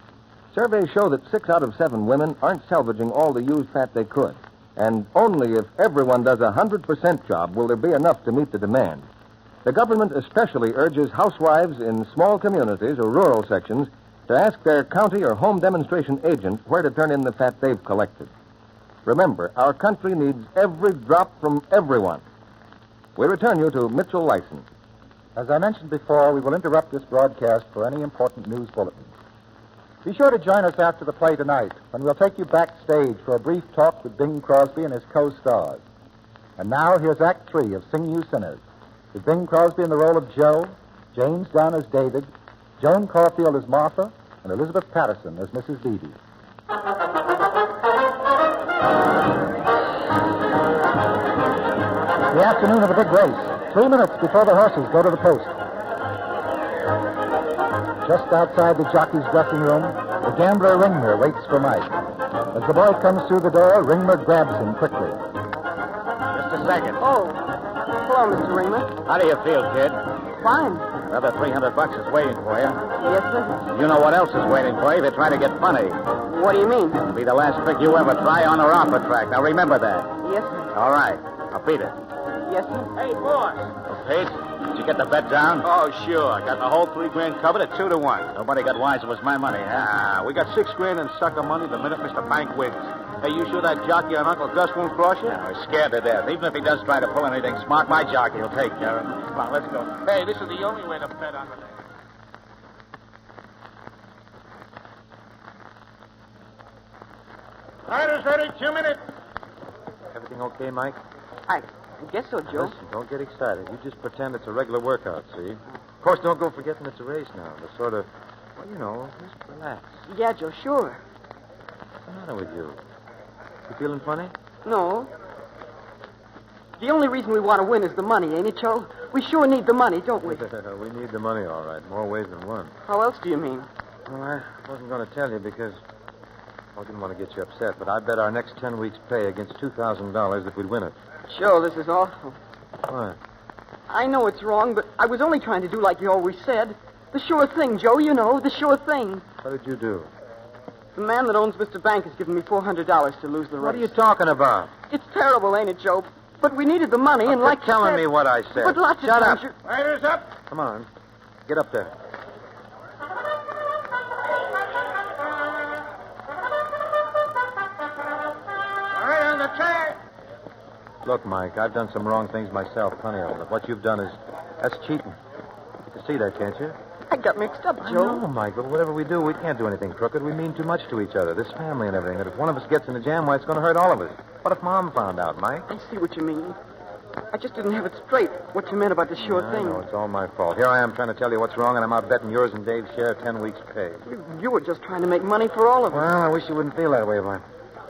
Surveys show that 6 out of 7 women aren't salvaging all the used fat they could. And only if everyone does a 100% job will there be enough to meet the demand. The government especially urges housewives in small communities or rural sections to ask their county or home demonstration agent where to turn in the fat they've collected. Remember, our country needs every drop from everyone. We return you to Mitchell Lyson.
As I mentioned before, we will interrupt this broadcast for any important news bulletins. Be sure to join us after the play tonight, when we'll take you backstage for a brief talk with Bing Crosby and his co-stars. And now, here's Act 3 of Sing You Sinners, with Bing Crosby in the role of Joe, James Dunn as David, Joan Caulfield as Martha, and Elizabeth Patterson as Mrs. Beebe. The afternoon of the big race, 3 minutes before the horses go to the post. Just outside the jockey's dressing room, the gambler Ringmer waits for Mike. As the boy comes through the door, Ringmer grabs him quickly.
Just a second.
Oh. Hello, Mr. Ringmer.
How do you feel, kid?
Fine.
Another $300 is waiting for you.
Yes, sir.
You know what else is waiting for you if you try to get funny.
What do you mean?
It'll be the last trick you ever try on or off a track. Now remember that.
Yes, sir.
All right. Now, Peter.
Yes, sir.
Hey, boss. Oh, Pete, did you get the bet down?
Oh, sure. I got the whole $3,000 covered at 2-1.
Nobody got wise. It was my money, huh?
We got $6,000 in sucker money the minute Mr. Bank wins. Hey, you sure that jockey on Uncle Gus won't cross you?
I'm scared to death. Even if he does try to pull anything smart, my jockey will take care of him. Come on, let's go.
Hey, this is the only way to bet on the day.
Riders ready, 2 minutes.
Everything okay, Mike?
I guess so, Joe.
Listen, don't get excited. You just pretend it's a regular workout, see? Of course, don't go forgetting it's a race now. The sort of, well, you know, just relax.
Yeah, Joe, sure.
What's the matter with you? You feeling funny?
No. The only reason we want to win is the money, ain't it, Joe? We sure need the money, don't we?
We need the money, all right. More ways than one.
How else do you mean?
Well, I wasn't going to tell you because I didn't want to get you upset, but I bet our next 10 weeks' pay against $2,000 if we'd win it.
Joe, this is awful.
What?
I know it's wrong, but I was only trying to do like you always said. The sure thing, Joe, you know, the sure thing.
What did you do?
The man that owns Mr. Bank has given me $400 to lose the race.
What are you talking about?
It's terrible, ain't it, Joe? But we needed the money, and like
telling me what I said.
But lots of
Shut
times
up.
Riders up.
Come on. Get up there.
Right on the track.
Look, Mike, I've done some wrong things myself, plenty of them. But what you've done that's cheating. You can see that, can't you?
I got mixed up,
I
Joe.
know, Mike, but whatever we do, we can't do anything crooked. We mean too much to each other, this family and everything. And if one of us gets in a jam, why, it's going to hurt all of us. What if Mom found out, Mike?
I see what you mean. I just didn't have it straight, what you meant about the sure thing.
I know, it's all my fault. Here I am trying to tell you what's wrong, and I'm out betting yours and Dave's share 10 weeks' pay.
You were just trying to make money for all of us.
Well, I wish you wouldn't feel that way,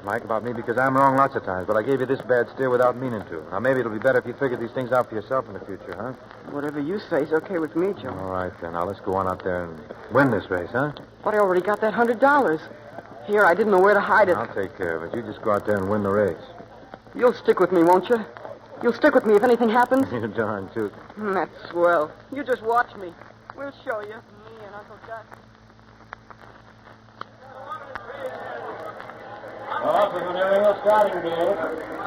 Mike, about me, because I'm wrong lots of times, but I gave you this bad steer without meaning to. Now, maybe it'll be better if you figure these things out for yourself in the future, huh?
Whatever you say is okay with me, Joe.
All right, then. Now, let's go on out there and win this race, huh?
But I already got that $100. Here, I didn't know where to hide it.
I'll take care of it. You just go out there and win the race.
You'll stick with me, won't you? You'll stick with me if anything happens?
You're darn tooth.
That's swell. You just watch me. We'll show you. Me and Uncle Gus.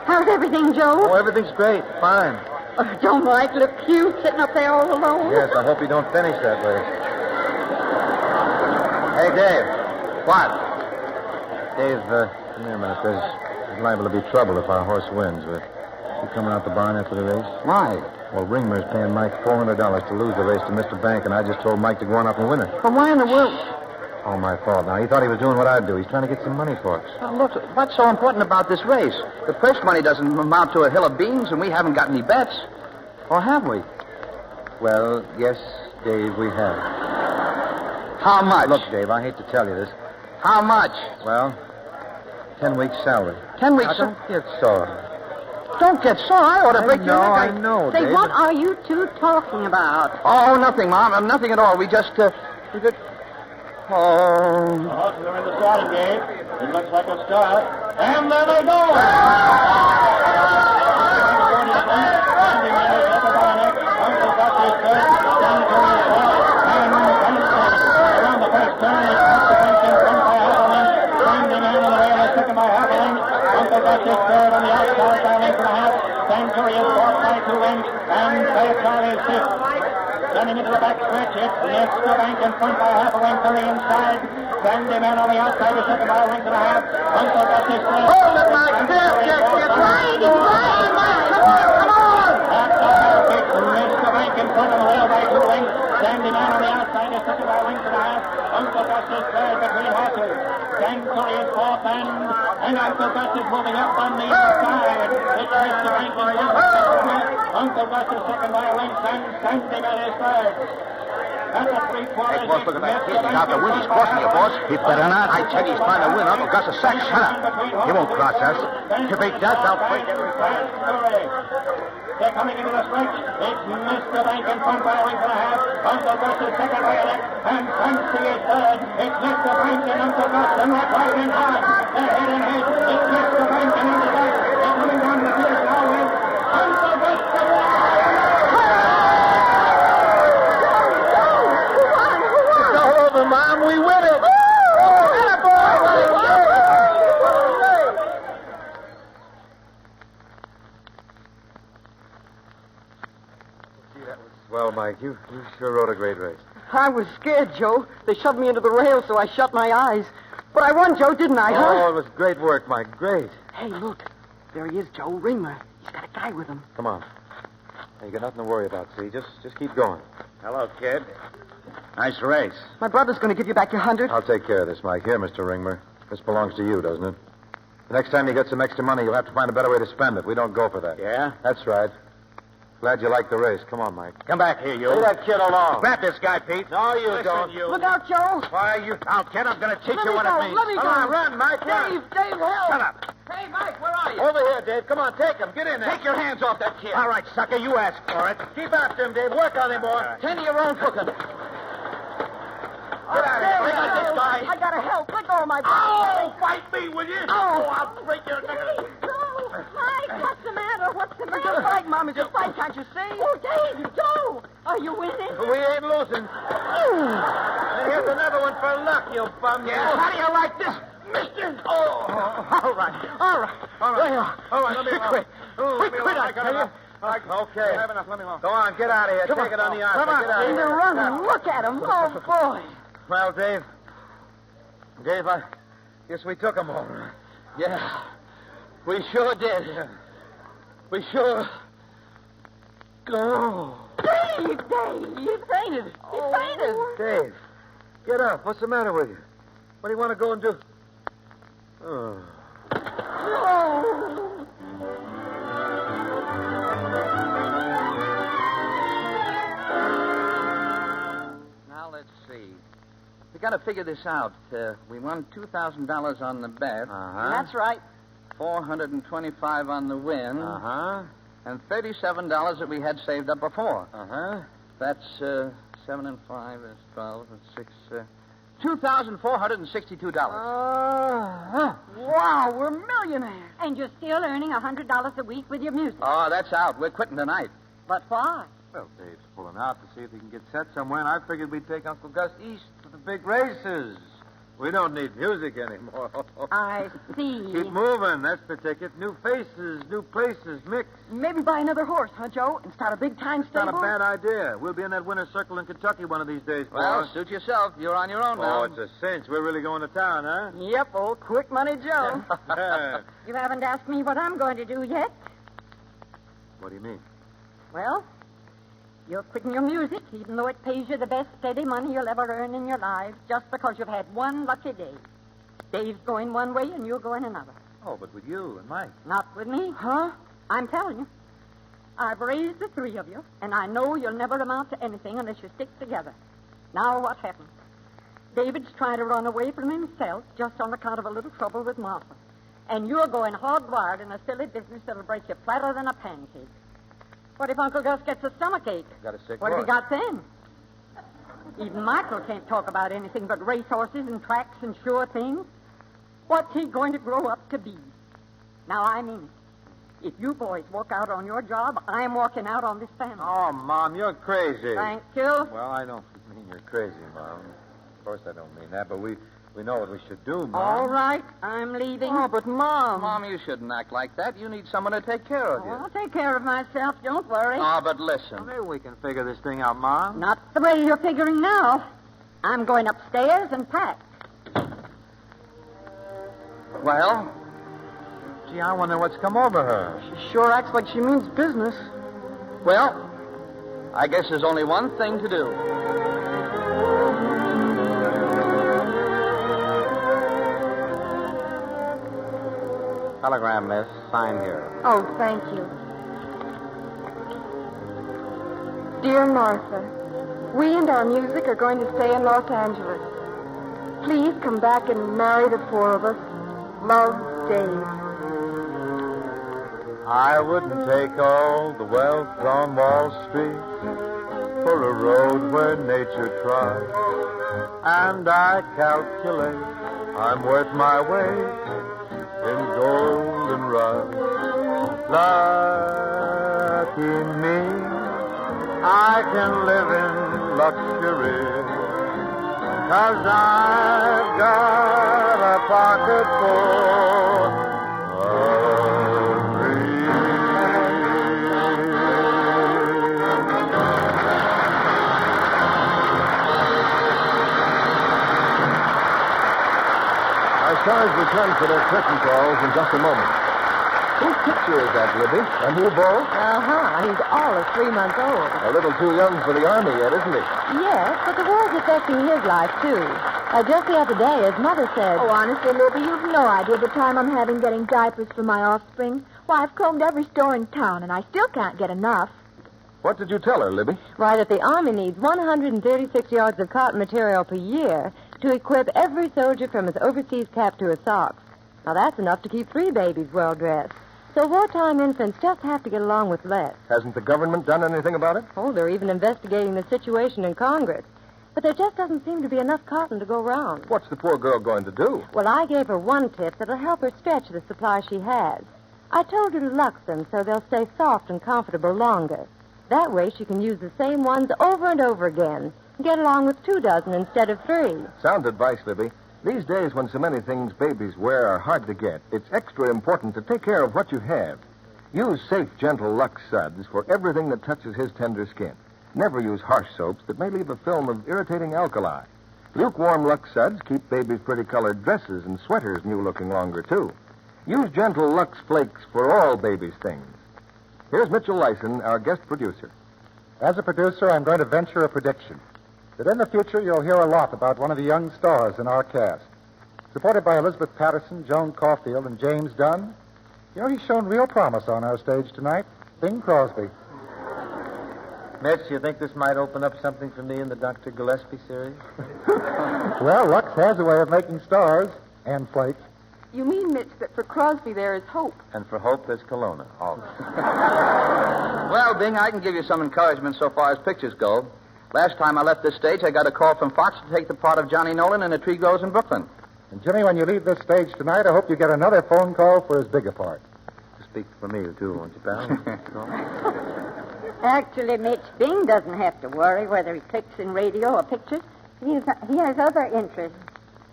How's everything, Joe?
Oh, everything's great. Fine.
Don't Mike look cute sitting up there all alone?
Yes, I hope you don't finish that way. Hey, Dave.
What?
Dave, come here a minute. There's liable to be trouble if our horse wins. You coming out the barn after the race?
Why?
Well, Ringmer's paying Mike $400 to lose the race to Mr. Bank, and I just told Mike to go on up and win it.
But why in the world?
All my fault. Now, he thought he was doing what I'd do. He's trying to get some money for us.
Well, look, what's so important about this race? The purse money doesn't amount to a hill of beans, and we haven't got any bets. Or have we?
Well, yes, Dave, we have.
How much?
Look, Dave, I hate to tell you this.
How much?
Well, 10 weeks' salary.
10 weeks?
Now, don't get sore.
Don't get sore. I ought to break your neck.
I know,
Say,
Dave.
what are you two talking about?
Oh, nothing, Mom. Nothing at all. We just,
The horses are in the starting gate. It looks like a start. And there they go! Around the first turn, Mr. Bank in front by half a length. Sandy Man on the rail is second by half a length. Uncle Gus is third on the outside by a length and a half. Sanctuary is fourth by 2 lengths. And Fairchild is fifth. Running into the back stretch, it's Mr. Bank in front by half a length on the inside. Sandy Man on the outside is second by a length and a half. Uncle Gus is third. Hold it, Mike. That's a half-kick. Mr. Bank in front of the rail by 2 lengths. Sandy Man on the outside is second by a length and a half. Uncle Gus is third between horses. Sanctuary is fourth and Uncle Gus is moving up on the inside. It's Mr. Bank in front of the rail. Uncle Gus is second by a length and Sandy Man is third.
Hey, boss, look at that kid. He's out to win. He's crossing you, boss.
He better not.
I tell you, he's trying to win. Uncle Gus is sack. Shut up.
He won't cross us. If he does, I'll break every
They're coming into the stretch. It's Mr. Bank in front by a length and a half. Uncle Gus is second by a length, and Fancy is third. It's Mr. Bank and Uncle Gus, and they're driving hard. They're head and head. It's Mr. Bank and Uncle Gus. They're coming down the field now with Uncle Gus to win.
It's all over, Mom. We win it. Attaboy!
1
that was swell, Mike. You sure rode a great race.
I was scared, Joe. They shoved me into the rail, so I shut my eyes. But I won, Joe, didn't I, huh?
Oh, it was great work, Mike. Great.
Hey, look. There he is, Joe. Ringler. He's got a guy with him.
Come on. Hey, you got nothing to worry about, see? Just keep going.
Hello, kid. Nice race.
My brother's going to give you back your 100.
I'll take care of this, Mike. Here, Mr. Ringmer. This belongs to you, doesn't it? The next time you get some extra money, you'll have to find a better way to spend it. We don't go for that.
Yeah?
That's right. Glad you liked the race. Come on, Mike.
Come back here, you.
Leave that kid alone.
Grab this guy, Pete.
No, you
Listen,
don't.
You.
Look out, Joe.
Why, you out, kid. I'm going to teach
Let
you
me
what
go,
it means.
let me
Come
go.
on, run, Mike, run.
Dave, help.
Shut up.
Hey, Mike, where are you?
Over here, Dave. Come on, take him. Get in there.
Take your hands off that kid. All right, sucker, you asked for it.
Keep after him, Dave. Work on him, boy.
Tend to your own cooking.
Get out of here. Bring out this guy.
I gotta help. Let go of my brother.
Oh, fight me, will you? Oh, I'll break your neck.
Mike, what's the matter? What's the
It's
matter?
a fight, Mom. It's a fight. Can't you see?
Oh, Dave, Joe, are you winning?
We ain't losing. And here's another one for luck, you bum.
Yeah, how do you like this, mister? Oh, all right.
All right, let me alone.
Quit.
Let me alone.
I tell you.
Okay.
I have enough. Let me alone.
Go on, get out of here. Take it on the arm.
Come on.
Get out of
They're
here.
running. Look at him. Oh, boy.
Well, Dave, I guess we took them all.
Yeah, we sure did. We sure... Oh.
Dave!
He fainted. He fainted.
Dave, get up. What's the matter with you? What do you want to go and do? Oh.
No.
Now, let's see. We got to figure this out. We won $2,000 on the bet.
Uh-huh.
That's right.
$425 on the win.
Uh-huh.
And $37 that we had saved up before.
Uh-huh.
That's 7 and 5 is 12 and 6. $2,462.
Wow, we're millionaires.
And you're still earning $100 a week with your music.
Oh, that's out. We're quitting tonight.
But why?
Well, Dave's pulling out to see if he can get set somewhere, and I figured we'd take Uncle Gus east to the big races. We don't need music anymore.
I see.
Keep moving. That's the ticket. New faces, new places, mix.
Maybe buy another horse, huh, Joe? And start a big-time
It's not
stable?
a bad idea. We'll be in that winner's circle in Kentucky one of these days,
Well,
boss.
suit yourself. You're on your own now.
Oh, it's a cinch. We're really going to town, huh?
Yep, old Quick Money Joe.
You haven't asked me what I'm going to do yet.
What do you mean?
Well, you're quitting your music, even though it pays you the best steady money you'll ever earn in your life, just because you've had one lucky day. Dave's going one way and you're going another.
Oh, but with you and Mike.
Not with me. Huh? I'm telling you. I've raised the three of you, and I know you'll never amount to anything unless you stick together. Now what happened? David's trying to run away from himself just on account of a little trouble with Martha. And you're going hog wild in a silly business that'll break you flatter than a pancake. What if Uncle Gus gets a stomachache?
Got a sick
What have you
horse.
got then? Even Michael can't talk about anything but racehorses and tracks and sure things. What's he going to grow up to be? Now, I mean it. If you boys walk out on your job, I'm walking out on this family.
Oh, Mom, you're crazy.
Thank you.
Well, I don't mean you're crazy, Mom. Of course I don't mean that, but we know what we should do, Mom.
All right, I'm leaving.
Oh, but Mom.
Mom, you shouldn't act like that. You need someone to take care of you.
I'll take care of myself. Don't worry.
Oh, but listen.
Well, maybe we can figure this thing out, Mom.
Not the way you're figuring now. I'm going upstairs and pack.
Well? Gee, I wonder what's come over her.
She sure acts like she means business.
Well, I guess there's only one thing to do.
Telegram, miss. Sign here.
Oh, thank you. Dear Martha, we and our music are going to stay in Los Angeles. Please come back and marry the four of us. Love, Dave.
I wouldn't take all the wealth on Wall Street for a road where nature tries. And I calculate I'm worth my weight in goldenrod. Lucky me, I can live in luxury, 'cause I've got a pocket full of dreams.
stars return for their curtain calls in just a moment. Whose picture is that, Libby? A new beau?
Uh-huh. He's all of 3 months old.
A little too young for the Army yet, isn't he?
Yes, but the war's affecting his life, too. Just the other day, his mother said...
Oh, honestly, Libby, you've no idea the time I'm having getting diapers for my offspring. Why, I've combed every store in town, and I still can't get enough.
What did you tell her, Libby?
Why, that the Army needs 136 yards of cotton material per year to equip every soldier from his overseas cap to his socks. Now, that's enough to keep 3 babies well-dressed. So wartime infants just have to get along with less.
Hasn't the government done anything about it?
Oh, they're even investigating the situation in Congress. But there just doesn't seem to be enough cotton to go round.
What's the poor girl going to do?
Well, I gave her one tip that'll help her stretch the supply she has. I told her to lux them so they'll stay soft and comfortable longer. That way she can use the same ones over and over again. Get along with 2 dozen instead of 3.
Sound advice, Libby. These days when so many things babies wear are hard to get, it's extra important to take care of what you have. Use safe, gentle Lux suds for everything that touches his tender skin. Never use harsh soaps that may leave a film of irritating alkali. Lukewarm Lux suds keep babies' pretty-colored dresses and sweaters new-looking longer, too. Use gentle Lux flakes for all babies' things. Here's Mitchell Lyson, our guest producer.
As a producer, I'm going to venture a prediction that in the future you'll hear a lot about one of the young stars in our cast. Supported by Elizabeth Patterson, Joan Caulfield, and James Dunn, you know, he's shown real promise on our stage tonight. Bing Crosby.
Mitch, you think this might open up something for me in the Dr. Gillespie series?
Well, Lux has a way of making stars and flakes.
You mean, Mitch, that for Crosby there is hope?
And for hope, there's Kelowna. Always.
Well, Bing, I can give you some encouragement so far as pictures go. Last time I left this stage, I got a call from Fox to take the part of Johnny Nolan in A Tree Grows in Brooklyn.
And, Jimmy, when you leave this stage tonight, I hope you get another phone call for his bigger part.
Speak for me, too, won't you, pal?
Actually, Mitch, Bing doesn't have to worry whether he clicks in radio or pictures. He has other interests.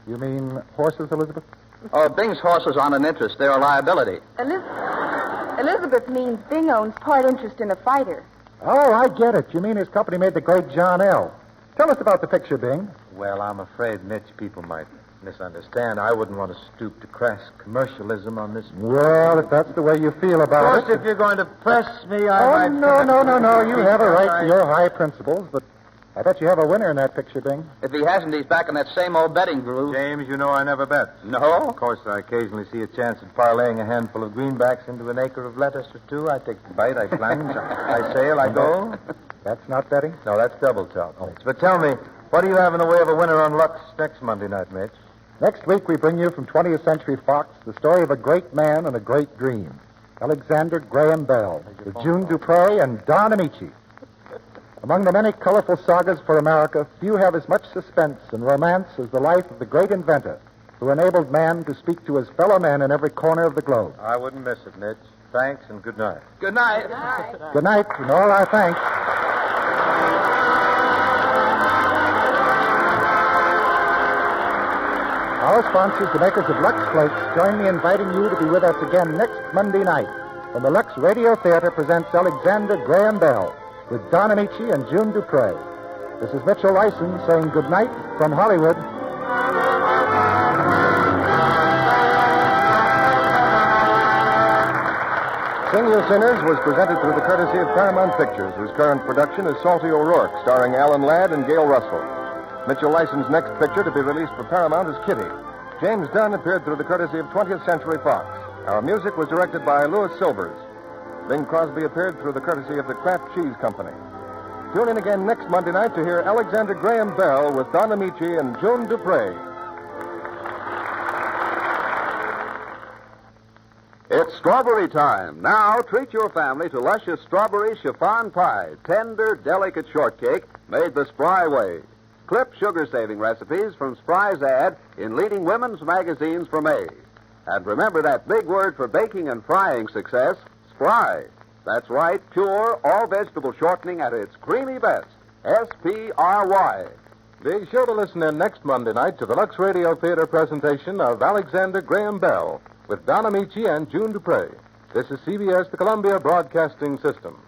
You mean horses, Elizabeth?
Oh, Bing's horses aren't an interest. They're a liability.
Elizabeth means Bing owns part interest in a fighter.
Oh, I get it. You mean his company made the great John L. Tell us about the picture, Bing.
Well, I'm afraid, Mitch, people might misunderstand. I wouldn't want to stoop to crass commercialism on this.
Well, if that's the way you feel about
it.
it.
Of course, if you're going to press me, I might...
No. You have a right to your high principles, but I bet you have a winner in that picture, Bing.
If he hasn't, he's back in that same old betting groove.
James, you know I never bet.
No?
Of course, I occasionally see a chance of parlaying a handful of greenbacks into an acre of lettuce or 2. I take the bite, I plunge, I sail, I go.
That's not betting?
No, that's double talk, Mitch. But tell me, what do you have in the way of a winner on Lux next Monday night, Mitch?
Next week, we bring you from 20th Century Fox the story of a great man and a great dream. Alexander Graham Bell, with June Dupre and Don Amici. Among the many colorful sagas for America, few have as much suspense and romance as the life of the great inventor who enabled man to speak to his fellow men in every corner of the globe.
I wouldn't miss it, Mitch. Thanks and good night.
Good night.
Good night.
Good night, and all our thanks. Our sponsors, the makers of Lux Flakes, join me in inviting you to be with us again next Monday night when the Lux Radio Theater presents Alexander Graham Bell with Don Amici and June Dupre. This is Mitchell Lyson saying good night from Hollywood.
Sing You Sinners was presented through the courtesy of Paramount Pictures, whose current production is Salty O'Rourke, starring Alan Ladd and Gail Russell. Mitchell Lyson's next picture to be released for Paramount is Kitty. James Dunn appeared through the courtesy of 20th Century Fox. Our music was directed by Louis Silvers. Bing Crosby appeared through the courtesy of the Kraft Cheese Company. Tune in again next Monday night to hear Alexander Graham Bell with Don Amici and June Dupre.
It's strawberry time. Now treat your family to luscious strawberry chiffon pie, tender, delicate shortcake made the Spry way. Clip sugar-saving recipes from Spry's ad in leading women's magazines for May. And remember that big word for baking and frying success, Spry. That's right, pure, all-vegetable shortening at its creamy best. S-P-R-Y.
Be sure to listen in next Monday night to the Lux Radio Theater presentation of Alexander Graham Bell with Don Amici and June Dupre. This is CBS, the Columbia Broadcasting System.